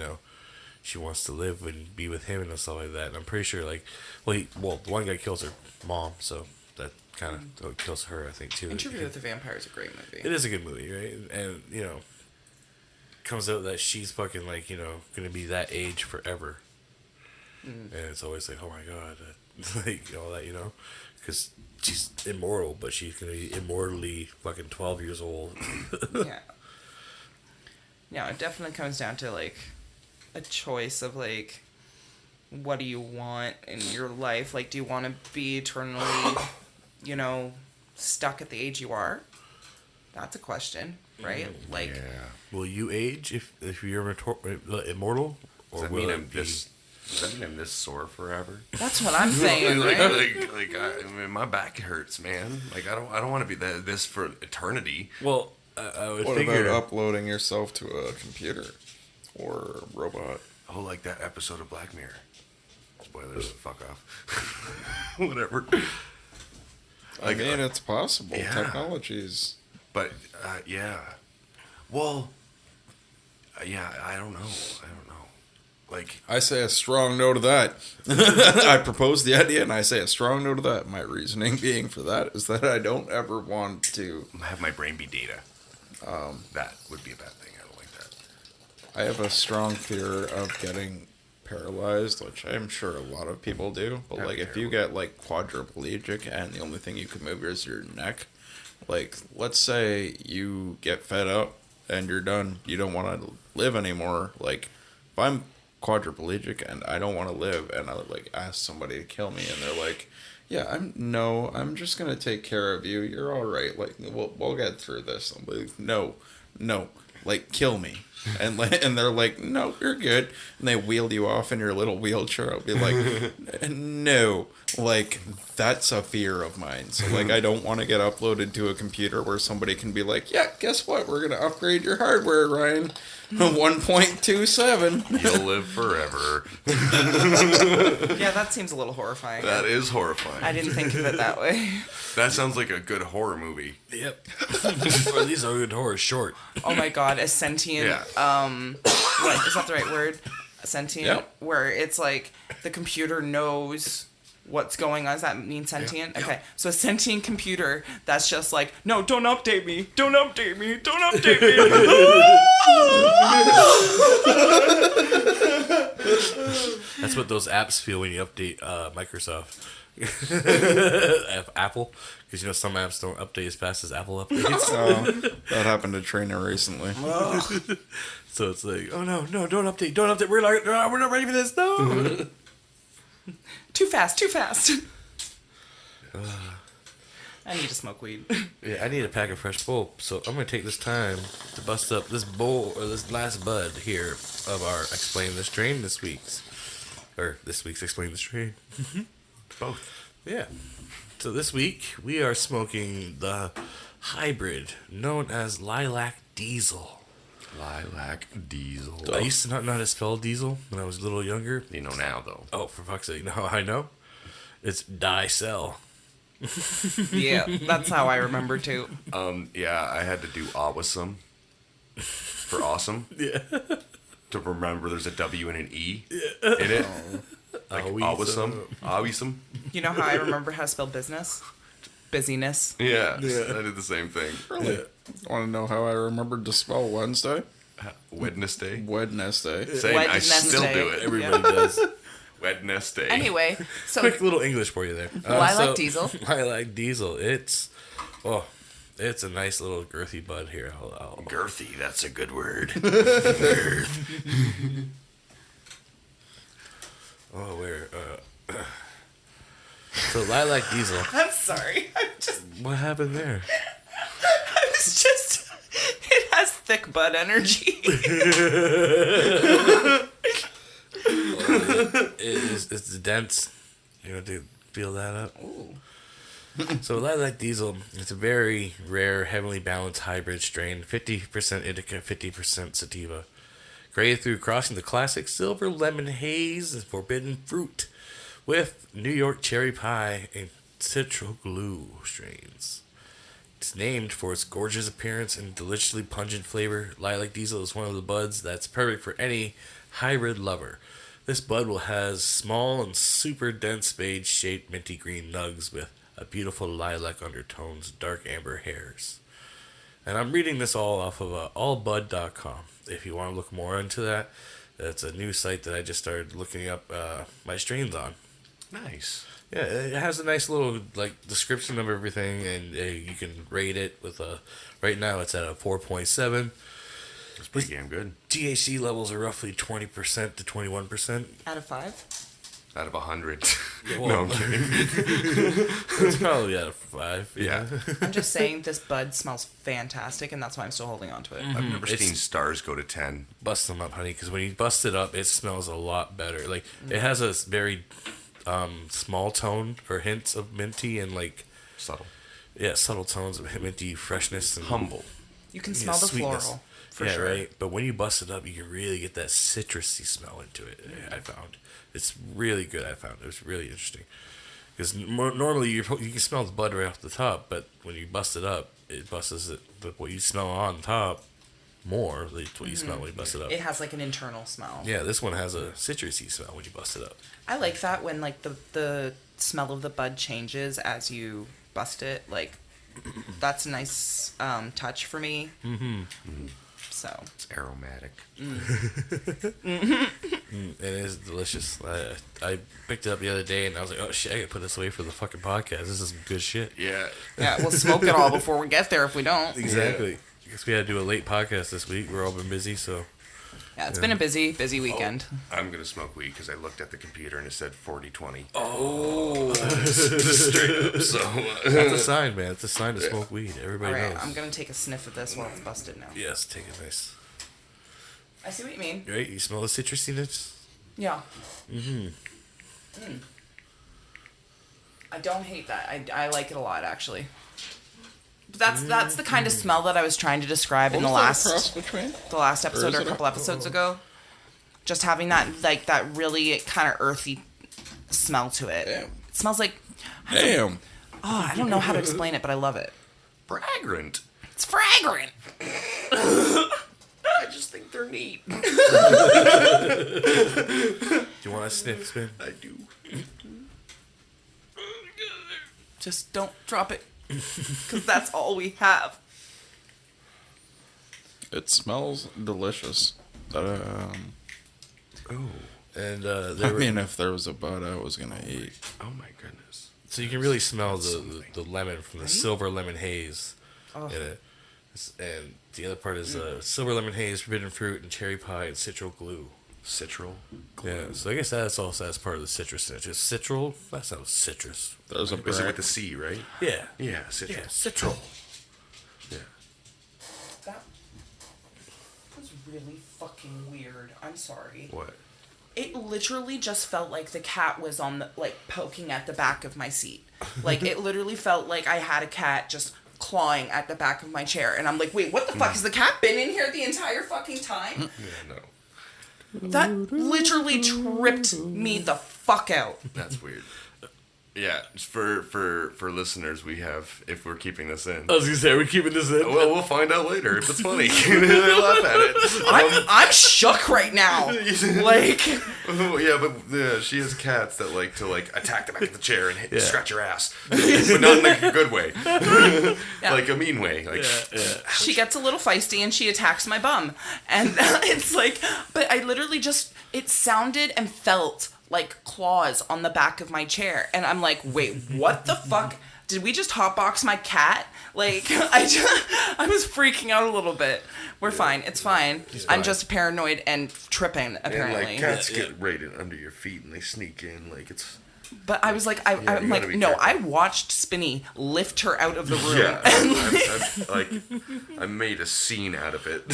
she wants to live and be with him and stuff like that. And I'm pretty sure, like, the one guy kills her mom, so that kind of kills her, I think, too. Interview with the Vampire is a great movie. It is a good movie, right? And, comes out that she's fucking, like, going to be that age forever. And it's always like, oh my god, like, all that, because she's immortal, but she's gonna be immortally fucking 12 years old. Yeah. Yeah, it definitely comes down to like a choice of like, what do you want in your life? Like, do you want to be eternally, you know, stuck at the age you are? That's a question, right? Like, Yeah. Will you age if you're immortal, Does or that will mean it I'm be? this? Does that mean I'm this sore forever? that's what I'm saying, right? I mean, my back hurts, man. Like I don't want to be this for eternity. Well, I would What figure. about uploading yourself to a computer or a robot? Oh, like that episode of Black Mirror. Spoilers. Fuck off. Whatever. I mean, it's possible. yeah. Technologies. But yeah. Well. Yeah, I don't know. Like, I say a strong no to that. I propose the idea, and I say a strong no to that. My reasoning being for that is that I don't ever want to have my brain be data. That would be a bad thing. I don't like that. I have a strong fear of getting paralyzed, which I'm sure a lot of people do. But That'd like, be if you get like quadriplegic and the only thing you can move is your neck, like, let's say you get fed up and you're done, you don't want to live anymore. Like, if I'm quadriplegic and I don't want to live, and I like ask somebody to kill me, and they're like, "Yeah, I'm just gonna take care of you. You're all right. Like, we'll get through this." I'm like, "No, like, kill me." And they're like, "No, you're good." And they wheel you off in your little wheelchair. I'll be like, "No." Like, that's a fear of mine. So like, I don't want to get uploaded to a computer where somebody can be like, "Yeah, guess what? We're gonna upgrade your hardware, Ryan. 1.27." You'll live forever. Yeah, that seems a little horrifying. That is horrifying. I didn't think of it that way. That sounds like a good horror movie. Yep. Or these are good horror short. Oh my god, a sentient, Yeah. what, is that the right word? A sentient, Yep. where it's like the computer knows what's going on. Does that mean sentient? Yeah. Okay, so a sentient computer that's just like, no, don't update me, don't update me, don't update me. That's what those apps feel when you update Microsoft. Apple, because you know some apps don't update as fast as Apple updates. That happened to Trina recently. So it's like, oh no, don't update. We're not ready for this. No. Too fast. I need to smoke weed. Yeah, I need a pack of fresh bulb, so I'm gonna take this time to bust up this bowl or this last bud here of our Explain the Strain this week's Explain the Strain. Both. Yeah. So this week we are smoking the hybrid known as Lilac Diesel. Lilac Diesel. I used to not know how to spell diesel when I was a little younger. You know now, though. Oh, for fuck's sake! You know how I know? It's dicel. Yeah, that's how I remember too. Yeah, I had to do awesome for awesome. Yeah. To remember there's a W and an E in it. Like awesome. You know how I remember how to spell business? Busyness. Yeah, I did the same thing. Really? Want to know how I remembered to spell Wednesday? Wednesday. Wednesday. Same, I still Wednesday. do it. Everybody does. Wednesday. Anyway, so Quick little English for you there. Lilac Diesel. Lilac Diesel. It's a nice little girthy bud here. Girthy, that's a good word. Oh, where? So Lilac Diesel. I'm sorry. What happened there? It has thick bud energy. It's dense. You know, to feel that up. Ooh. So Lilac Diesel, it's a very rare, heavily balanced hybrid strain. 50% indica, 50% sativa. Created through crossing the classic Silver Lemon Haze and Forbidden Fruit with New York Cherry Pie and Citral Glue strains. It's named for its gorgeous appearance and deliciously pungent flavor. Lilac Diesel is one of the buds that's perfect for any hybrid lover. This bud will has small and super dense spade-shaped minty green nugs with a beautiful lilac undertones, dark amber hairs. And I'm reading this all off of allbud.com. If you want to look more into that, that's a new site that I just started looking up my strains on. Nice. Yeah, it has a nice little like description of everything, and you can rate it with a. Right now, it's at a 4.7. It's pretty damn good. THC levels are roughly 20% to 21%. Out of 5? Out of 100. Well, No, I'm kidding. It's probably out of 5. Yeah. I'm just saying this bud smells fantastic, and that's why I'm still holding on to it. I've never It's- seen stars go to 10. Bust them up, honey, because when you bust it up, it smells a lot better. Like it has a very small tone or hints of minty and like Subtle. subtle tones of minty freshness and Humble. You can smell the sweetness. floral, for yeah, sure. right. But when you bust it up, you can really get that citrusy smell into it. I found it's really good. I found it was really interesting because normally you can smell the bud right off the top, but when you bust it up, it busts it. What you smell on top more. That's what you smell when you bust it up. It has like an internal smell. Yeah, this one has a citrusy smell when you bust it up. I like that when like the smell of the bud changes as you bust it. Like that's a nice touch for me. So It's aromatic. It is delicious. I picked it up the other day and I was like, oh shit, I gotta put this away for the fucking podcast. This is some good shit. Yeah. yeah, we'll smoke it all before we get there if we don't. Exactly. I guess we had to do a late podcast this week. We're all been busy, so Yeah, it's been a busy weekend. I'm going to smoke weed because I looked at the computer and it said 40/20. oh, Straight up. So, that's a sign, man. It's a sign to smoke weed. Everybody All right, knows. I'm gonna take a sniff of this while it's busted now. Yes, take it nice. I see what you mean. Right? You smell the citrusiness? Yeah. I don't hate that. I like it a lot actually. But that's the kind of smell that I was trying to describe in the last episode or a couple episodes ago. Just having that like that really kind of earthy smell to it. Damn. It smells like Damn. I don't know how to explain it, but I love it. fragrant. It's fragrant. I just think they're neat. Do you want a sniff, Spin? I do. Just don't drop it. Because that's all we have. It smells delicious. Oh. And I mean, if there was a bud, I was gonna eat. Oh my goodness. so you can really smell the lemon from the Silver Lemon Haze Oh. in it. And the other part is Silver Lemon Haze, forbidden fruit, and cherry pie, and citral glue. Citral Glue. Yeah, so I guess that's also as part of the citrus. Just citral? That sounds citrus. There's a Is it brand. with the C, right? Yeah. Yeah, citral. Yeah, citral. Yeah. That was really fucking weird. I'm sorry. What? It literally just felt like the cat was on the like poking at the back of my seat. Like it literally felt like I had a cat just clawing at the back of my chair, and I'm like, wait, what the fuck? Has the cat been in here the entire fucking time? Yeah, no. That literally tripped me the fuck out. That's weird. Yeah, just for listeners, we have, if we're keeping this in. I was gonna say, are we keeping this in? Well, we'll find out later if it's funny. They laugh at it. I'm shook right now. Like, Yeah, but she has cats that like to like attack the back of the chair and Yeah. scratch your ass, but not in like a good way, Yeah. like a mean way. Like, she gets a little feisty and she attacks my bum. And it's like, but I literally just, it sounded and felt like claws on the back of my chair. And I'm like, wait, what the fuck? Did we just hotbox my cat? Like, I was freaking out a little bit. We're fine. It's fine. I'm just paranoid and tripping, and apparently. like cats get right in under your feet and they sneak in. Like it's But I was like, you I'm gotta like, be no, careful. I watched Spinny lift her out of the room. I made a scene out of it.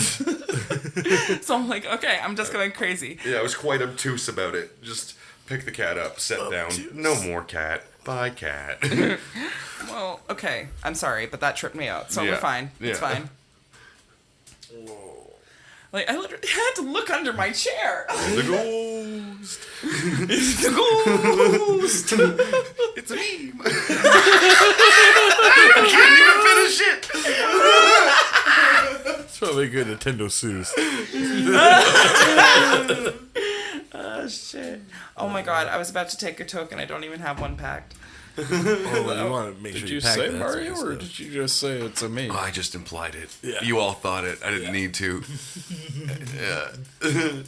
So I'm like, okay, I'm just going crazy. Yeah, I was quite obtuse about it. Just pick the cat up, set down. No more cat. Bye, cat. Well, okay. I'm sorry, but that tripped me out. So Yeah. we're fine. It's Yeah. fine. Like, I literally had to look under my chair. The ghost. It's the ghost. It's a meme. I can't even finish it. It's probably a good Nintendo Suze. Oh, shit. Oh, my God. I was about to take a token. I don't even have one packed. Oh, you want to make Did sure you pack say that Mario, sort or of did stuff. you just say it's a me? Oh, I just implied it. Yeah. You all thought it. I didn't need to. Yeah.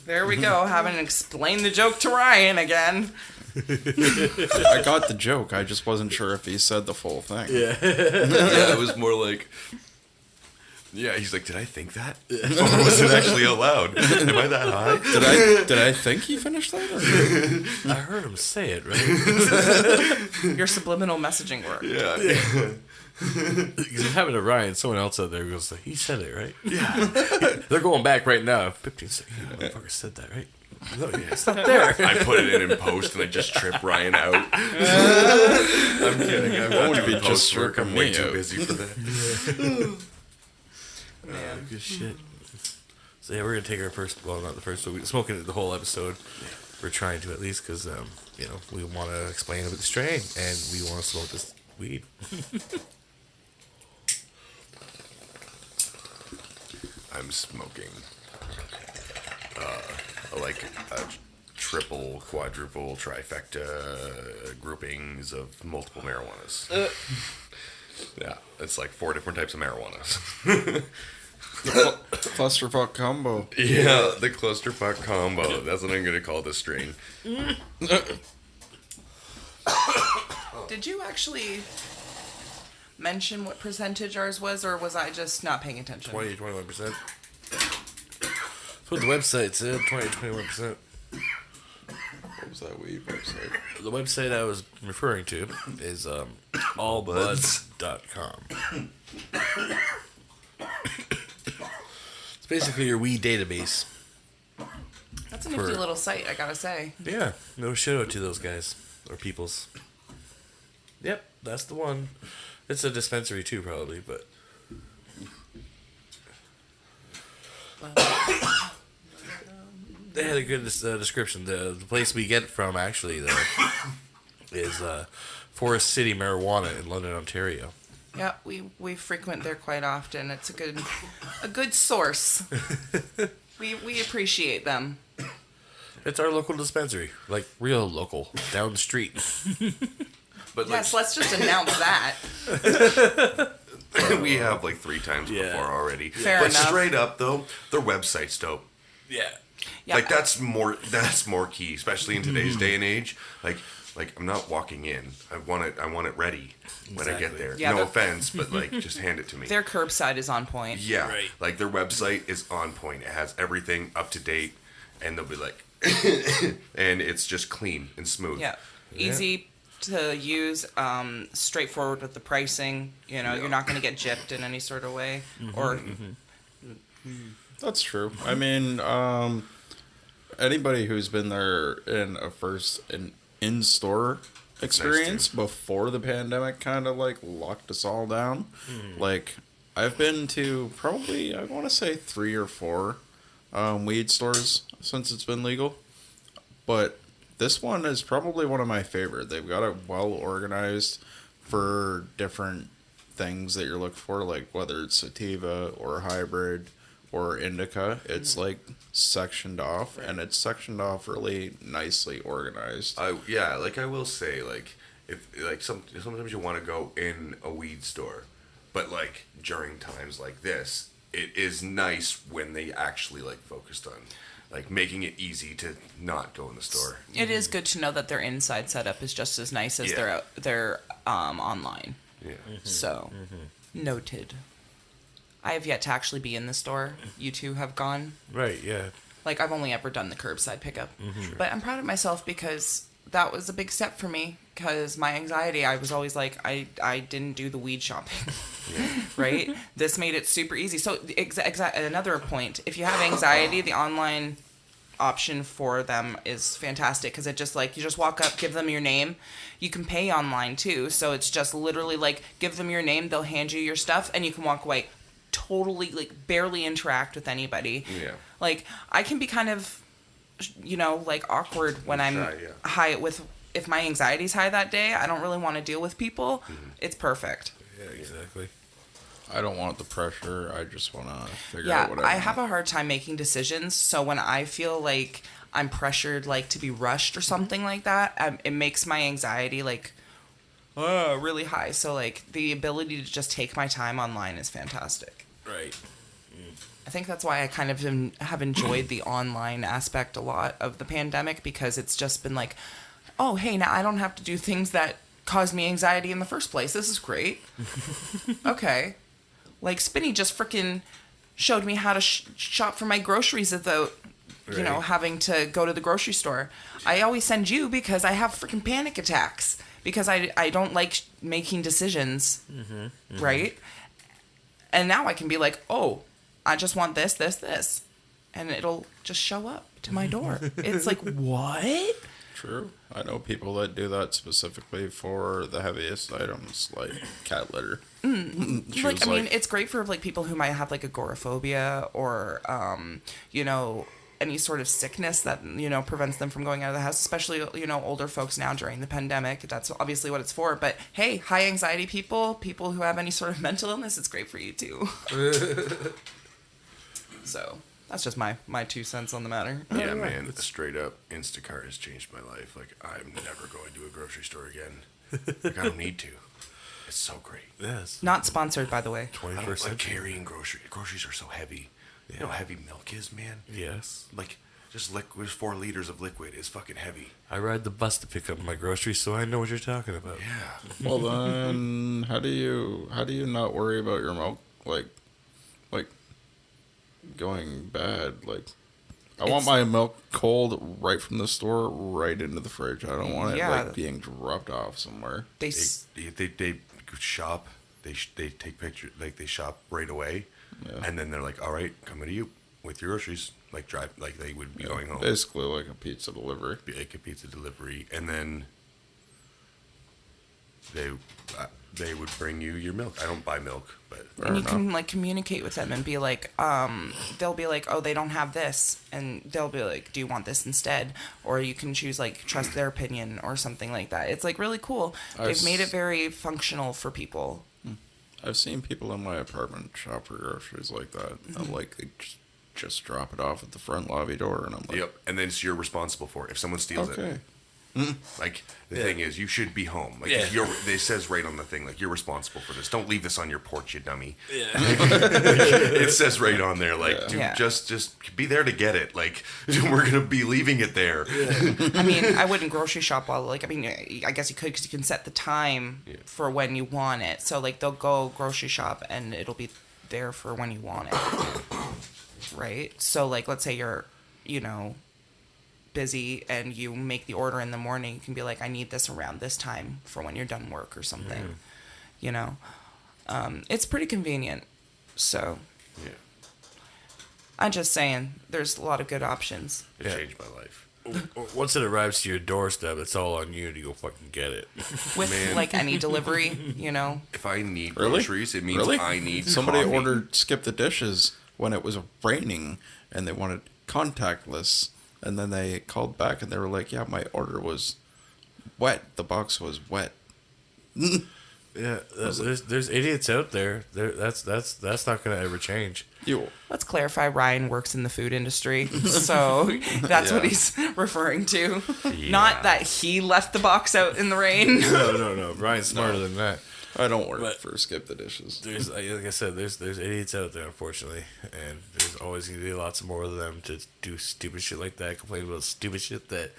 There we go. Having to explain the joke to Ryan again. I got the joke. I just wasn't sure if he said the full thing. Yeah. Yeah, it was more like, yeah, he's like, did I think that? Or was it actually out loud? Am I that high? Did I think he finished that? Or? I heard him say it, right? Your subliminal messaging work. Yeah. Because it happened to Ryan. Someone else out there goes, he said it, right? Yeah. They're going back right now. 15 seconds. You motherfucker said that, right? No, yeah, it's not there. I put it in post and I just trip Ryan out. I'm kidding. I'm not Wouldn't doing be just post work. I'm stripping way me too out. busy for that. Man, good shit. So yeah, we're gonna take our first. Well, not the first. So we're smoking it the whole episode. We're trying to at least because we want to explain about the strain and we want to smoke this weed. I'm smoking like a triple, quadruple, trifecta groupings of multiple marijuanas. Yeah, it's like 4 different types of marijuanas. Clusterfuck combo. Yeah, the clusterfuck combo. That's what I'm going to call this strain. Did you actually mention what percentage ours was, or was I just not paying attention? 20-21%. That's what the website said. 20-21%. What was that weed website? The website I was referring to is allbuds.com. It's basically your weed database. That's a nifty For- little site, I gotta say. Yeah, no shout out to those guys or peoples. Yep, that's the one. It's a dispensary too, probably, but they had a good description. The place we get it from, actually, though, is Forest City Marijuana in London, Ontario. Yeah, we frequent there quite often. It's a good source. We appreciate them. It's our local dispensary, like real local, down the street. But Yes, let's just announce that. we have like 3 times Yeah. before already. Fair but enough. straight up though, their website's dope. Yeah. Yeah, Like that's more key, especially in today's day and age. Like I'm not walking in. I want it ready when I get Exactly. there. Yeah, no the- offense, but like just hand it to me. their curbside is on point. Yeah. Right. Like their website is on point. It has everything up to date and they'll be like and it's just clean and smooth. Yeah, easy to use, straightforward with the pricing. You know, Yeah. you're not going to get gypped in any sort of way. Or That's true. I mean, anybody who's been there in a in-store experience before the pandemic kind of like locked us all down. Like, I've been to probably, I want to say 3 or 4 weed stores since it's been legal. But this one is probably one of my favorite. They've got it well organized for different things that you're looking for, like whether it's sativa or hybrid or indica. It's like sectioned off, and it's sectioned off really nicely organized. I will say, like, if like sometimes you want to go in a weed store, but like during times like this, it is nice when they actually like focused on like making it easy to not go in the store. it is good to know that their inside setup is just as nice as Yeah. their online. Yeah. So, noted. I have yet to actually be in the store. You two have gone. Right, yeah. Like, I've only ever done the curbside pickup. But I'm proud of myself because that was a big step for me. Because my anxiety, I was always like, I didn't do the weed shopping. Right? This made it super easy. So, another point. If you have anxiety, the online option for them is fantastic. Because it just, like, you just walk up, give them your name. You can pay online, too. So, it's just literally, like, give them your name. They'll hand you your stuff. And you can walk away. Totally, like, barely interact with anybody. Yeah. Like, I can be kind of, like, awkward when I'm Shy, yeah. high with, if my anxiety's high that day, I don't really want to deal with people. It's perfect. Yeah, exactly. I don't want the pressure. I just want to figure Yeah, out what I want. have a hard time making decisions. So when I feel like I'm pressured, like, to be rushed or something like that, it makes my anxiety, like, really high. So, like, the ability to just take my time online is fantastic. Right. I think that's why I kind of have enjoyed the online aspect a lot of the pandemic, because it's just been like, oh, hey, now I don't have to do things that caused me anxiety in the first place. This is great. Okay. Like, Spinny just freaking showed me how to shop for my groceries without, you know, Right. having to go to the grocery store. I always send you because I have freaking panic attacks. Because I don't like making decisions. Right? And now I can be like, oh, I just want this, this, this. And it'll just show up to my door. It's like, what? True. I know people that do that specifically for the heaviest items, like cat litter. She Like, was I mean, it's great for like people who might have like agoraphobia or, you know, any sort of sickness that, you know, prevents them from going out of the house, especially, you know, older folks now during the pandemic. That's obviously what it's for. But hey, high anxiety people who have any sort of mental illness, it's great for you too. So that's just my 2 cents on the matter. Yeah, man, straight up, Instacart has changed my life. Like, I'm never going to a grocery store again. Like, I don't need to. It's so great. Yes. Not sponsored, by the way. 21st I don't like century. carrying groceries. Groceries are so heavy. You know how heavy milk is, man? Yes. Like, just liquid, 4 liters of liquid is fucking heavy. I ride the bus to pick up my groceries, so I know what you're talking about. Yeah. Well then, how do you not worry about your milk like going bad? Like, I want my milk cold right from the store, right into the fridge. I don't want it Yeah. like being dropped off somewhere. They They shop. They take pictures. Like, they shop right away, Yeah. and then they're like, "All right, coming to you with your groceries." Like, drive. Like, they would be going home. Basically, like a pizza delivery. Be like a pizza delivery, and then they would bring you your milk. I don't buy milk, but and you can like communicate with them and be like, they'll be like, oh, they don't have this, and they'll be like, do you want this instead? Or you can choose like trust their opinion or something like that. It's like really cool. They've made it very functional for people. I've seen people in my apartment shop for groceries like that. And, like, they just drop it off at the front lobby door, and I'm like, yep. And then you're responsible for it. If someone steals okay. it, like the thing is, you should be home. Like, Yeah. it says right on the thing, like, you're responsible for this. Don't leave this on your porch, you dummy. Yeah. It says right on there, like, dude, Yeah. just be there to get it. Like, we're gonna be leaving it there. I mean, I wouldn't grocery shop while, like, I mean, I guess you could because you can set the time for when you want it. So, like, they'll go grocery shop and it'll be there for when you want it. Right? So, like, let's say you're, you know, busy and you make the order in the morning, you can be like, I need this around this time for when you're done work or something. You know? It's pretty convenient. So, Yeah, I'm just saying, there's a lot of good options. it Yeah. changed my life. Once it arrives to your doorstep, it's all on you to go fucking get it. With, Man. like, any delivery, you know? If I need Really? groceries, it means Really? I need Somebody coffee. ordered skip the dishes when it was raining, and they wanted contactless. And then they called back and they were like, "Yeah, my order was wet. The box was wet." Yeah, there's idiots out there. That's not gonna ever change. You Let's clarify, Ryan works in the food industry, so that's what Yeah. he's referring to. Not that he left the box out in the rain. No. Brian's smarter than that. I don't work But- for skip the dishes. There's, like I said, there's idiots out there, unfortunately, and there's always gonna be lots more of them to do stupid shit like that, complain about stupid shit that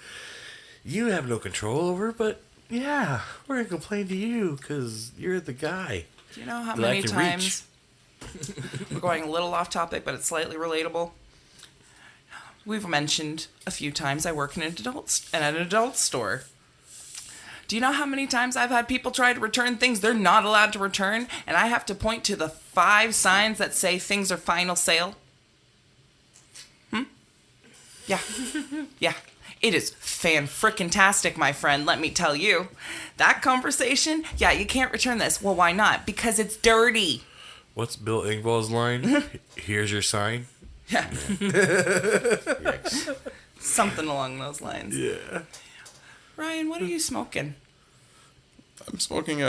you have no control over. But yeah, we're gonna complain to you because you're the guy. Do you know how That I many can times we're going a little off topic, but it's slightly relatable? We've mentioned a few times I work in an adult store. Do you know how many times I've had people try to return things they're not allowed to return, and I have to point to the 5 signs that say things are final sale? Yeah. Yeah. It is fan-frickin-tastic, my friend, let me tell you. That conversation, yeah, you can't return this. Well, why not? Because it's dirty. What's Bill Engvall's line? Here's your sign. Yeah. Yikes. Something along those lines. Yeah. Ryan, what are you smoking? I'm smoking.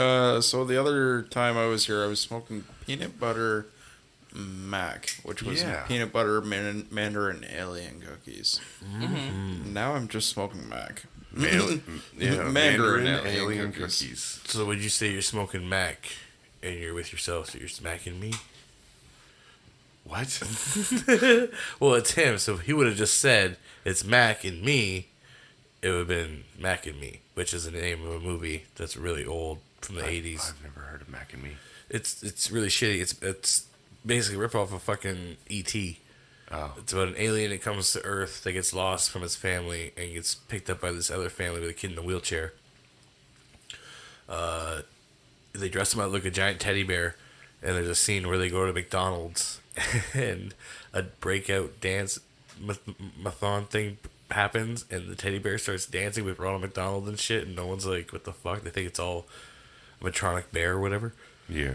So the other time I was here, I was smoking peanut butter mac, which was Yeah. peanut butter mandarin alien cookies. Now I'm just smoking mac. Mandarin alien alien cookies. cookies. So would you say you're smoking Mac and you're with yourself, so you're smacking me? What? Well, it's him, so he would have just said it's Mac and me, it would have been Mac and Me, which is the name of a movie that's really old from the 80s. I've never heard of Mac and Me. It's really shitty. It's basically a rip off of fucking E.T. Oh. It's about an alien that comes to Earth that gets lost from his family and gets picked up by this other family with a kid in a wheelchair. They dress him out like a giant teddy bear, and there's a scene where they go to McDonald's and a breakout dance marathon thing happens, and the teddy bear starts dancing with Ronald McDonald and shit, and no one's like, what the fuck? They think it's all a Matronic bear or whatever. Yeah.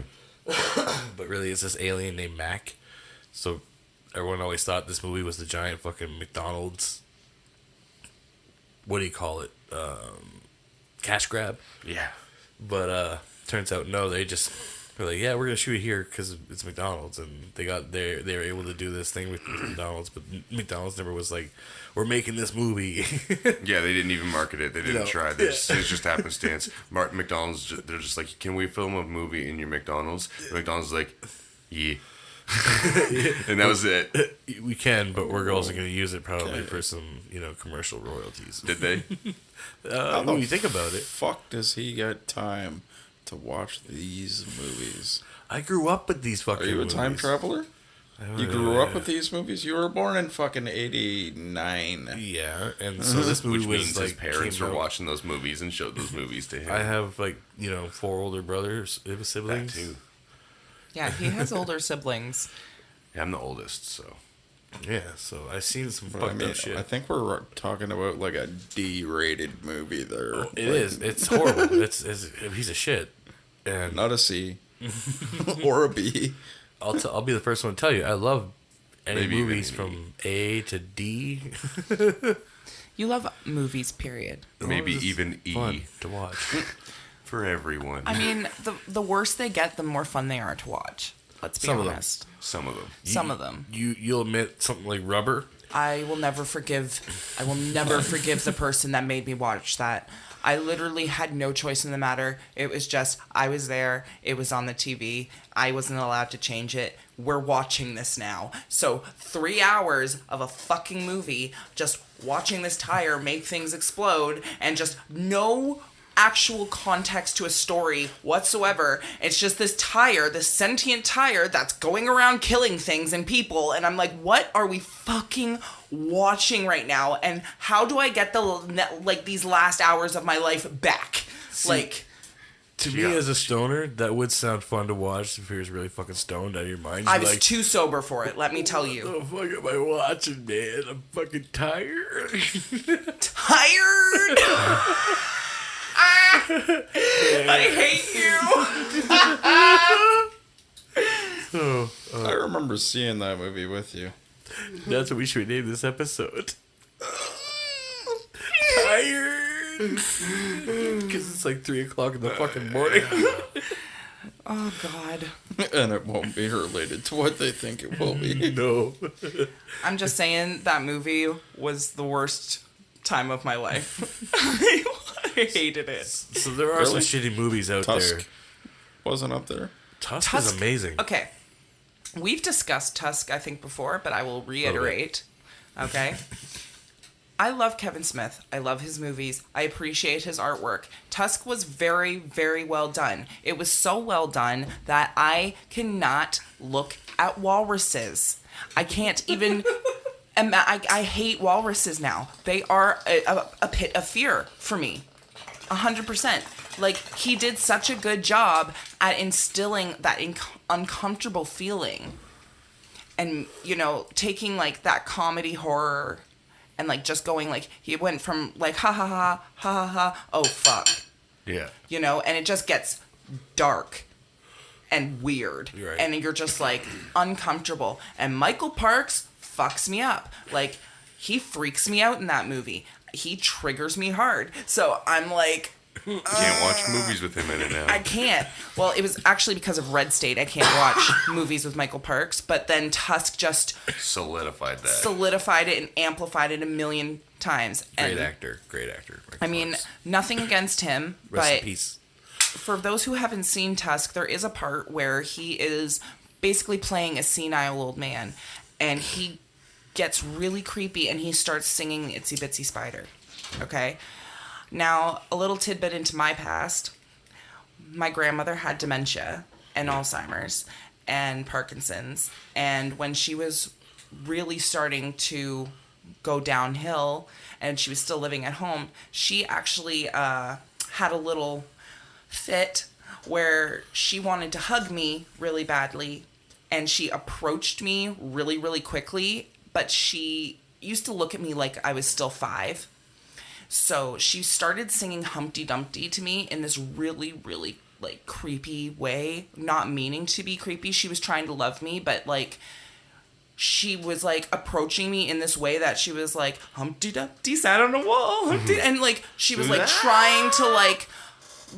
But really, it's this alien named Mac. So everyone always thought this movie was the giant fucking McDonald's. What do you call it? Cash grab. Yeah. But turns out no. They just were like, yeah, we're gonna shoot it here because it's McDonald's, and they were able to do this thing with McDonald's. But McDonald's never was like, we're making this movie. Yeah, they didn't even market it. They didn't try. It's just happenstance. McDonald's, they're just like, can we film a movie in your McDonald's? McDonald's is like, yeah. And that was it. We can, but we're also going to use it probably for some, commercial royalties. Did they? When you think about it. Fuck does he get time to watch these movies? I grew up with these fucking Are you a movies. time traveler? You grew up with these movies? You were born in fucking 89. Yeah, and so this movie Which was means like his parents came were out- watching those movies and showed those movies to him. I have 4 older brothers, siblings. that too. Yeah, he has older siblings. Yeah, I'm the oldest, so. Yeah, so I've seen some But fucked up shit. I think we're talking about like a D-rated movie there. Oh, it is. It's horrible. It's a piece of shit. And Not a C. Or a B. I'll be the first one to tell you, I love any Maybe even movies an from A to D. You love movies, period. Maybe It's even E fun to watch. for everyone. I mean, the worse they get, the more fun they are to watch. Let's be Some of them. honest. Some of them. Some of them. You'll admit something like Rubber. I will never forgive the person that made me watch that. I literally had no choice in the matter. It was just, I was there. It was on the TV. I wasn't allowed to change it. We're watching this now. So 3 hours of a fucking movie, just watching this tire make things explode, and just no actual context to a story whatsoever. It's just this tire, this sentient tire that's going around killing things and people, and I'm like, what are we fucking watching right now? And how do I get these last hours of my life back? To me, as a stoner, that would sound fun to watch if you was really fucking stoned out of your mind. I was too sober for it, let me tell you. What the fuck am I watching, man? I'm fucking tired. Tired? I hate you. I remember seeing that movie with you. That's what we should name this episode. Tired. Because it's like 3 o'clock in the fucking morning. Oh, God. And it won't be related to what they think it will be. No. I'm just saying that movie was the worst time of my life. I hated it. So there are some Really? shitty movies out Tusk there. wasn't up there. Tusk is amazing. Okay. We've discussed Tusk, I think, before, but I will reiterate. Okay. I love Kevin Smith. I love his movies. I appreciate his artwork. Tusk was very, very well done. It was so well done that I cannot look at walruses. I can't even... I hate walruses now. They are a pit of fear for me. 100%. Like, he did such a good job at instilling that uncomfortable feeling. And, taking, that comedy horror and, just going, he went from, ha ha ha, ha ha ha, oh, fuck. Yeah. And it just gets dark and weird. Right. And you're just, uncomfortable. And Michael Parks fucks me up. He freaks me out in that movie. He triggers me hard. So I'm like... You can't watch movies with him in it now. I can't. Well, it was actually because of Red State. I can't watch movies with Michael Parks. But then Tusk just Solidified that. solidified it and amplified it a million times. Great And, actor. Great actor. I mean, nothing against him. Rest in but peace. for those who haven't seen Tusk, there is a part where he is basically playing a senile old man. And he gets really creepy and he starts singing Itsy Bitsy Spider. Okay. Now, a little tidbit into my past. My grandmother had dementia and Alzheimer's and Parkinson's. And when she was really starting to go downhill and she was still living at home, she actually had a little fit where she wanted to hug me really badly. And she approached me really, really quickly. But she used to look at me like I was still 5. So she started singing Humpty Dumpty to me in this really, really, like, creepy way. Not meaning to be creepy. She was trying to love me, but, like, she was, like, approaching me in this way that she was like, Humpty Dumpty sat on a wall, Humpty... And, like, she was, like, trying to, like,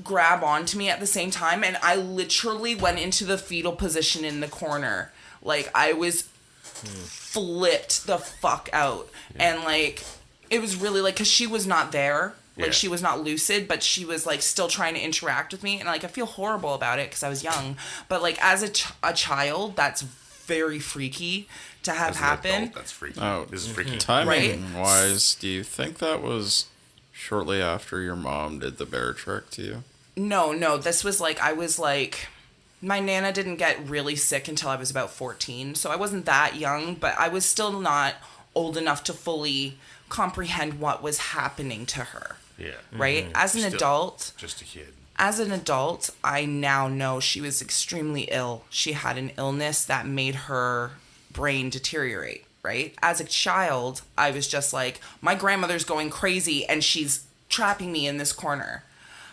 grab onto me at the same time. And I literally went into the fetal position in the corner. Like, I was flipped the fuck out. Yeah. And, like... It was really, like, because she was not there. Like, she was not lucid, but she was, like, still trying to interact with me. And, like, I feel horrible about it because I was young. But, like, as a child, that's very freaky to have happen. Adult, that's freaky. Oh, this is freaky. Timing-wise, do you think that was shortly after your mom did the bear trick to you? No. This was, like, I was, like... My Nana didn't get really sick until I was about 14. So I wasn't that young, but I was still not old enough to fully... comprehend what was happening to her. Yeah. Right? As an adult... Just a kid. As an adult, I now know she was extremely ill. She had an illness that made her brain deteriorate, right? As a child, I was just like, my grandmother's going crazy and she's trapping me in this corner,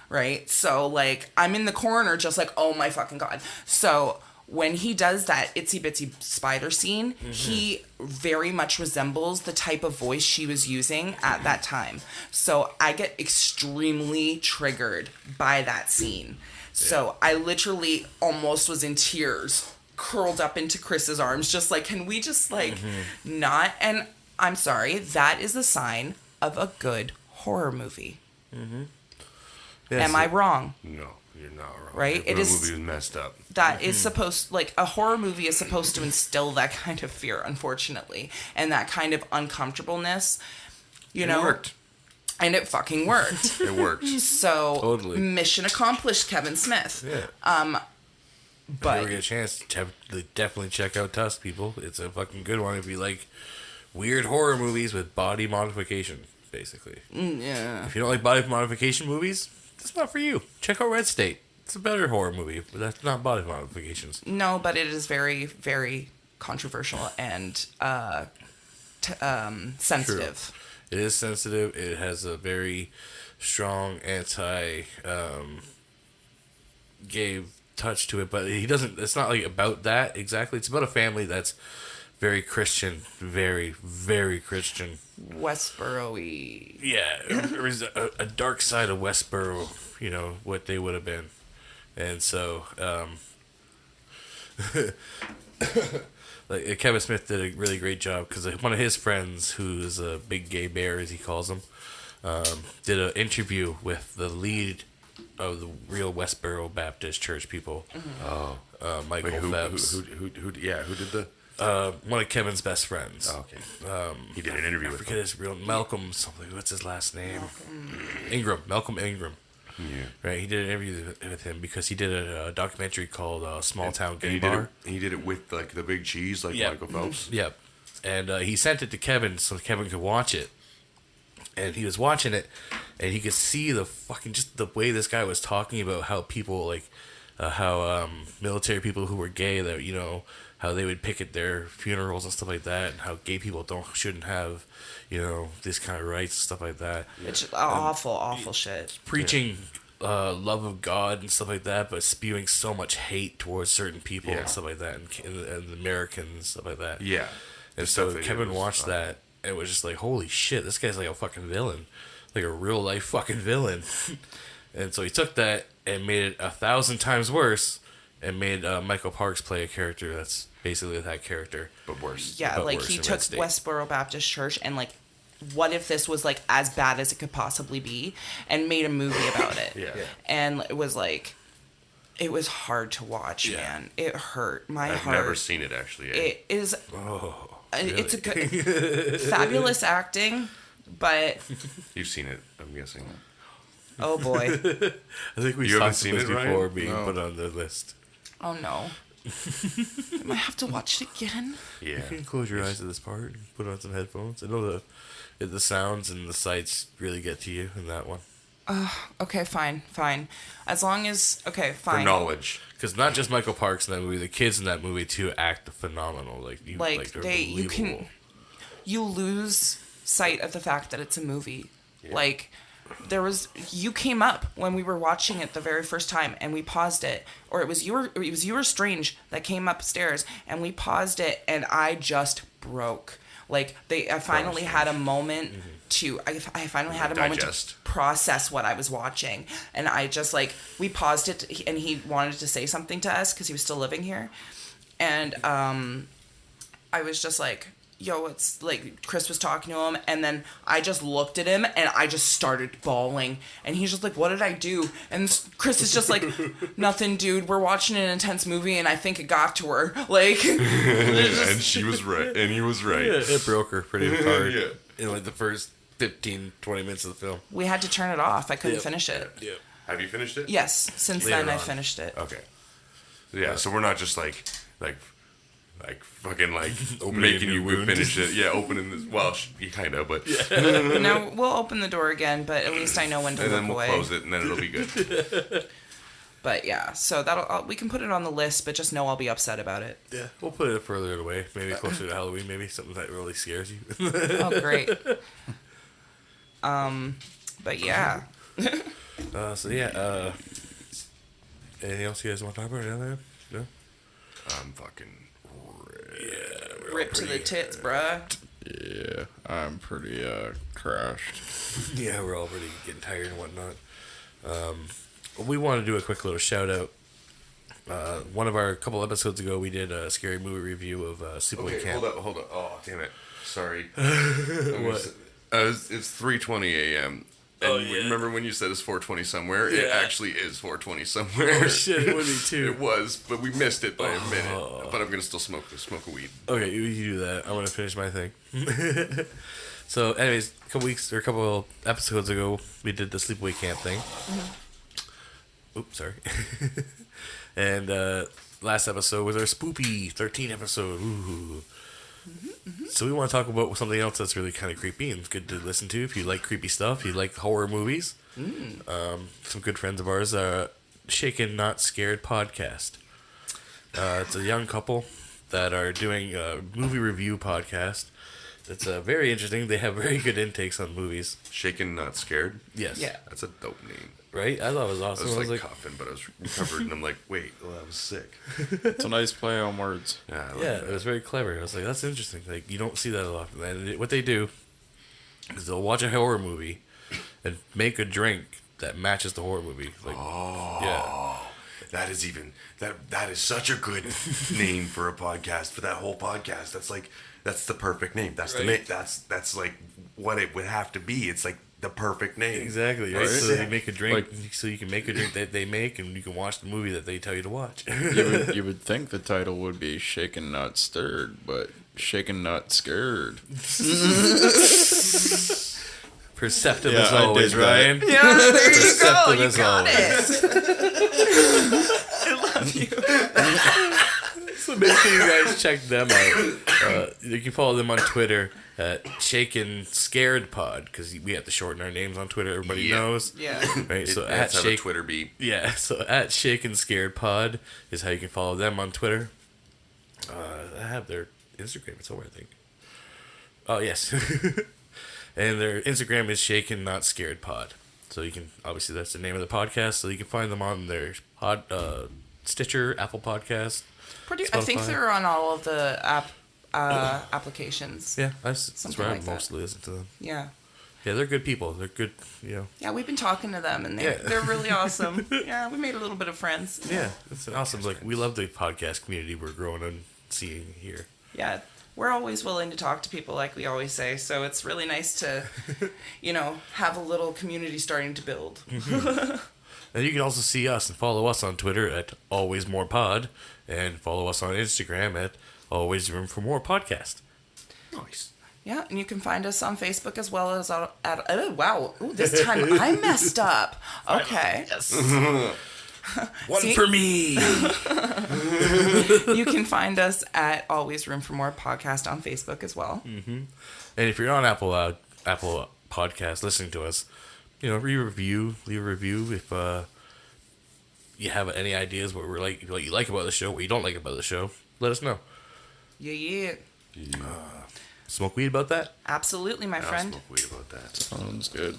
right? So, like, I'm in the corner just like, oh my fucking God. So... When he does that itsy bitsy spider scene, he very much resembles the type of voice she was using at that time. So I get extremely triggered by that scene. So I literally almost was in tears, curled up into Chris's arms, just like, can we just like not? And I'm sorry, that is a sign of a good horror movie. Am I wrong? No, you're not wrong. Right? The movie was messed up. That is supposed, like, a horror movie is supposed to instill that kind of fear, unfortunately, and that kind of uncomfortableness, you know? It worked. And it fucking worked. It worked. So, Totally. Mission accomplished, Kevin Smith. Yeah. But... If you ever get a chance, definitely check out Tusk, people. It's a fucking good one if you like weird horror movies with body modification, basically. Yeah. If you don't like body modification movies, that's not for you. Check out Red State. It's a better horror movie, but that's not body modifications. No, but it is very, very controversial and sensitive. True. It is sensitive. It has a very strong anti-gay touch to it, but he doesn't. It's not like about that exactly. It's about a family that's very Christian, very, very Christian. Westboro-y. Yeah, there is a dark side of Westboro. You know what they would have been. And so, like Kevin Smith did a really great job because one of his friends, who's a big gay bear, as he calls him, did an interview with the lead of the real Westboro Baptist Church people. Michael Phelps. Who did the? One of Kevin's best friends. Oh, okay. He did an interview with him. His real Malcolm something. What's his last name? Malcolm Ingram. Yeah. Right, he did an interview with him because he did a documentary called Small Town Gay Bar. He did it with like the big cheese, like Michael Phelps. Yep. And he sent it to Kevin so Kevin could watch it. And he was watching it, and he could see the fucking just the way this guy was talking about how people like how military people who were gay, that you know how they would picket their funerals and stuff like that, and how gay people shouldn't have, you know, this kind of rights and stuff like that. It's awful shit. Preaching love of God and stuff like that, but spewing so much hate towards certain people and stuff like that, and Americans and stuff like that. Yeah. And so Kevin watched that and was just like, holy shit, this guy's like a fucking villain. Like a real life fucking villain. And so he took that and made it 1,000 times worse and made Michael Parks play a character that's basically that character. But worse. Yeah, but like worse he in took Red State. Westboro Baptist Church and like, what if this was like as bad as it could possibly be, and made a movie about it. Yeah. And it was like, it was hard to watch, man. It hurt my I've heart. never seen it actually. It is. Oh, It's a good, fabulous acting. But You've seen it, I'm guessing. oh boy, I think we You haven't talked seen about this it, Ryan? before being No. put on the list. oh no, I might have to watch it again. Yeah. You can close your eyes to this part and put on some headphones. I know the sounds and the sights really get to you in that one. Okay, fine. As long as For fine. knowledge. Because not just Michael Parks in that movie, the kids in that movie too act phenomenal. They're You unbelievable. can you lose sight of the fact that it's a movie. Yeah. Like you came up when we were watching it the very first time and we paused it, or it was you or Strange that came upstairs and we paused it and I just broke. Like I finally had a moment I finally had a moment Digest. to process what I was watching, and I just we paused it and he wanted to say something to us because he was still living here, and I was just like, yo, it's like Chris was talking to him, and then I just looked at him and I just started bawling, and he's just like, what did I do? And Chris is just like, nothing, dude, we're watching an intense movie and I think it got to her, like And she was right. And he was right. Yeah, it broke her pretty hard Yeah. in like the first 15, 20 minutes of the film. we had to turn it off. I couldn't Yep. finish it. Yeah. Have you finished it? Yes, since Later then I on. finished it. Okay. Yeah, so we're not just like fucking Opening making a you new wound. finish it. Yeah, opening this. Well, kind of, but Now we'll open the door again, but at least I know when to and look then we'll away. close it, and then it'll be good. But yeah, so we can put it on the list, but just know I'll be upset about it. Yeah, we'll put it further away. Maybe closer to Halloween. Maybe something that really scares you. Oh great. But yeah. So yeah. Anything else you guys want to talk about? Anything? No. I'm fucking. Rip to the tits, bruh. Yeah, I'm pretty crashed. Yeah, we're already getting tired and whatnot. We want to do a quick little shout out. One of our couple episodes ago, we did a scary movie review of Sleepaway Okay, Camp. hold up. Oh, damn it. Sorry. What? It's 3:20 a.m. And Oh, yeah. remember when you said it's 4:20 somewhere? It Yeah. actually is 4:20 somewhere. Oh shit, it would be too. It was, but we missed it by a Oh. minute. But I'm gonna still smoke a weed. Okay, you do that. I want to finish my thing. So, anyways, a couple episodes ago, we did the sleepaway camp thing. Oops, sorry. And last episode was our spoopy 13 episode. Ooh. So we want to talk about something else that's really kind of creepy and good to listen to if you like creepy stuff, you like horror movies. Some good friends of ours, Shaken Not Scared podcast. It's a young couple that are doing a movie review podcast. It's very interesting. They have very good intakes on movies. Shaken, not scared. Yes. Yeah. That's a dope name. Right? I thought it was I awesome. was like coughing, but I was recovered, and I'm like, wait, well, I was sick. It's a nice play on words. Yeah, I like yeah, that. it was very clever. I was like, that's interesting. Like, you don't see that a lot. And what they do is they'll watch a horror movie and make a drink that matches the horror movie. Like, yeah. That is even that is such a good name for a podcast, for that whole podcast. That's the perfect name. That's the Right. name. That's like what it would have to be. It's like the perfect name. Exactly, right? Right. So you make a drink, Like- so you can make a drink that they make, and you can watch the movie that they tell you to watch. You would think the title would be Shaken Not Stirred, but Shaken Not Scared. Perceptive Yeah, as I always, did that. Ryan. Yeah, there you go. Perceptive You as got always. it. I love you. So make sure you guys check them out. You can follow them on Twitter at Shaken Scared Pod, because we have to shorten our names on Twitter. Everybody Yeah. knows, Yeah. right? So Let's at have a Shake, Twitter beat. yeah. So at Shaken Scared Pod is how you can follow them on Twitter. I have their Instagram somewhere, I think. Oh yes, and their Instagram is Shaken Not Scared Pod. So you can, obviously that's the name of the podcast. So you can find them on their Stitcher, Apple Podcast. I think Spotify. they're on all of the applications. Yeah, that's Something where I like that. mostly listen to them. Yeah. Yeah, they're good people. They're good, Yeah, we've been talking to them, and they're, Yeah. they're really awesome. Yeah, we made a little bit of friends. Yeah, it's awesome. Like, we love the podcast community we're growing and seeing here. Yeah, we're always willing to talk to people, like we always say. So it's really nice to, have a little community starting to build. And you can also see us and follow us on Twitter at AlwaysMorePod, and follow us on Instagram at Always Room for More Podcast. Nice. Yeah, and you can find us on Facebook as well as at oh wow, ooh, this time I messed up. Okay. Yes. One See? for me. You can find us at Always Room for More podcast on Facebook as well. And if you're on Apple Podcast listening to us, leave a review if you have any ideas what you like about the show, what you don't like about the show. Let us know. Yeah. Smoke weed about that? Absolutely, my I'll friend. smoke weed about that. Sounds good.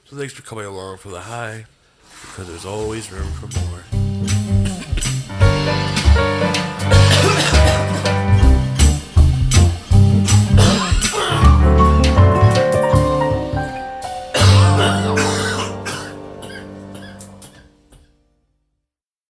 So thanks for coming along for the high, because there's always room for more.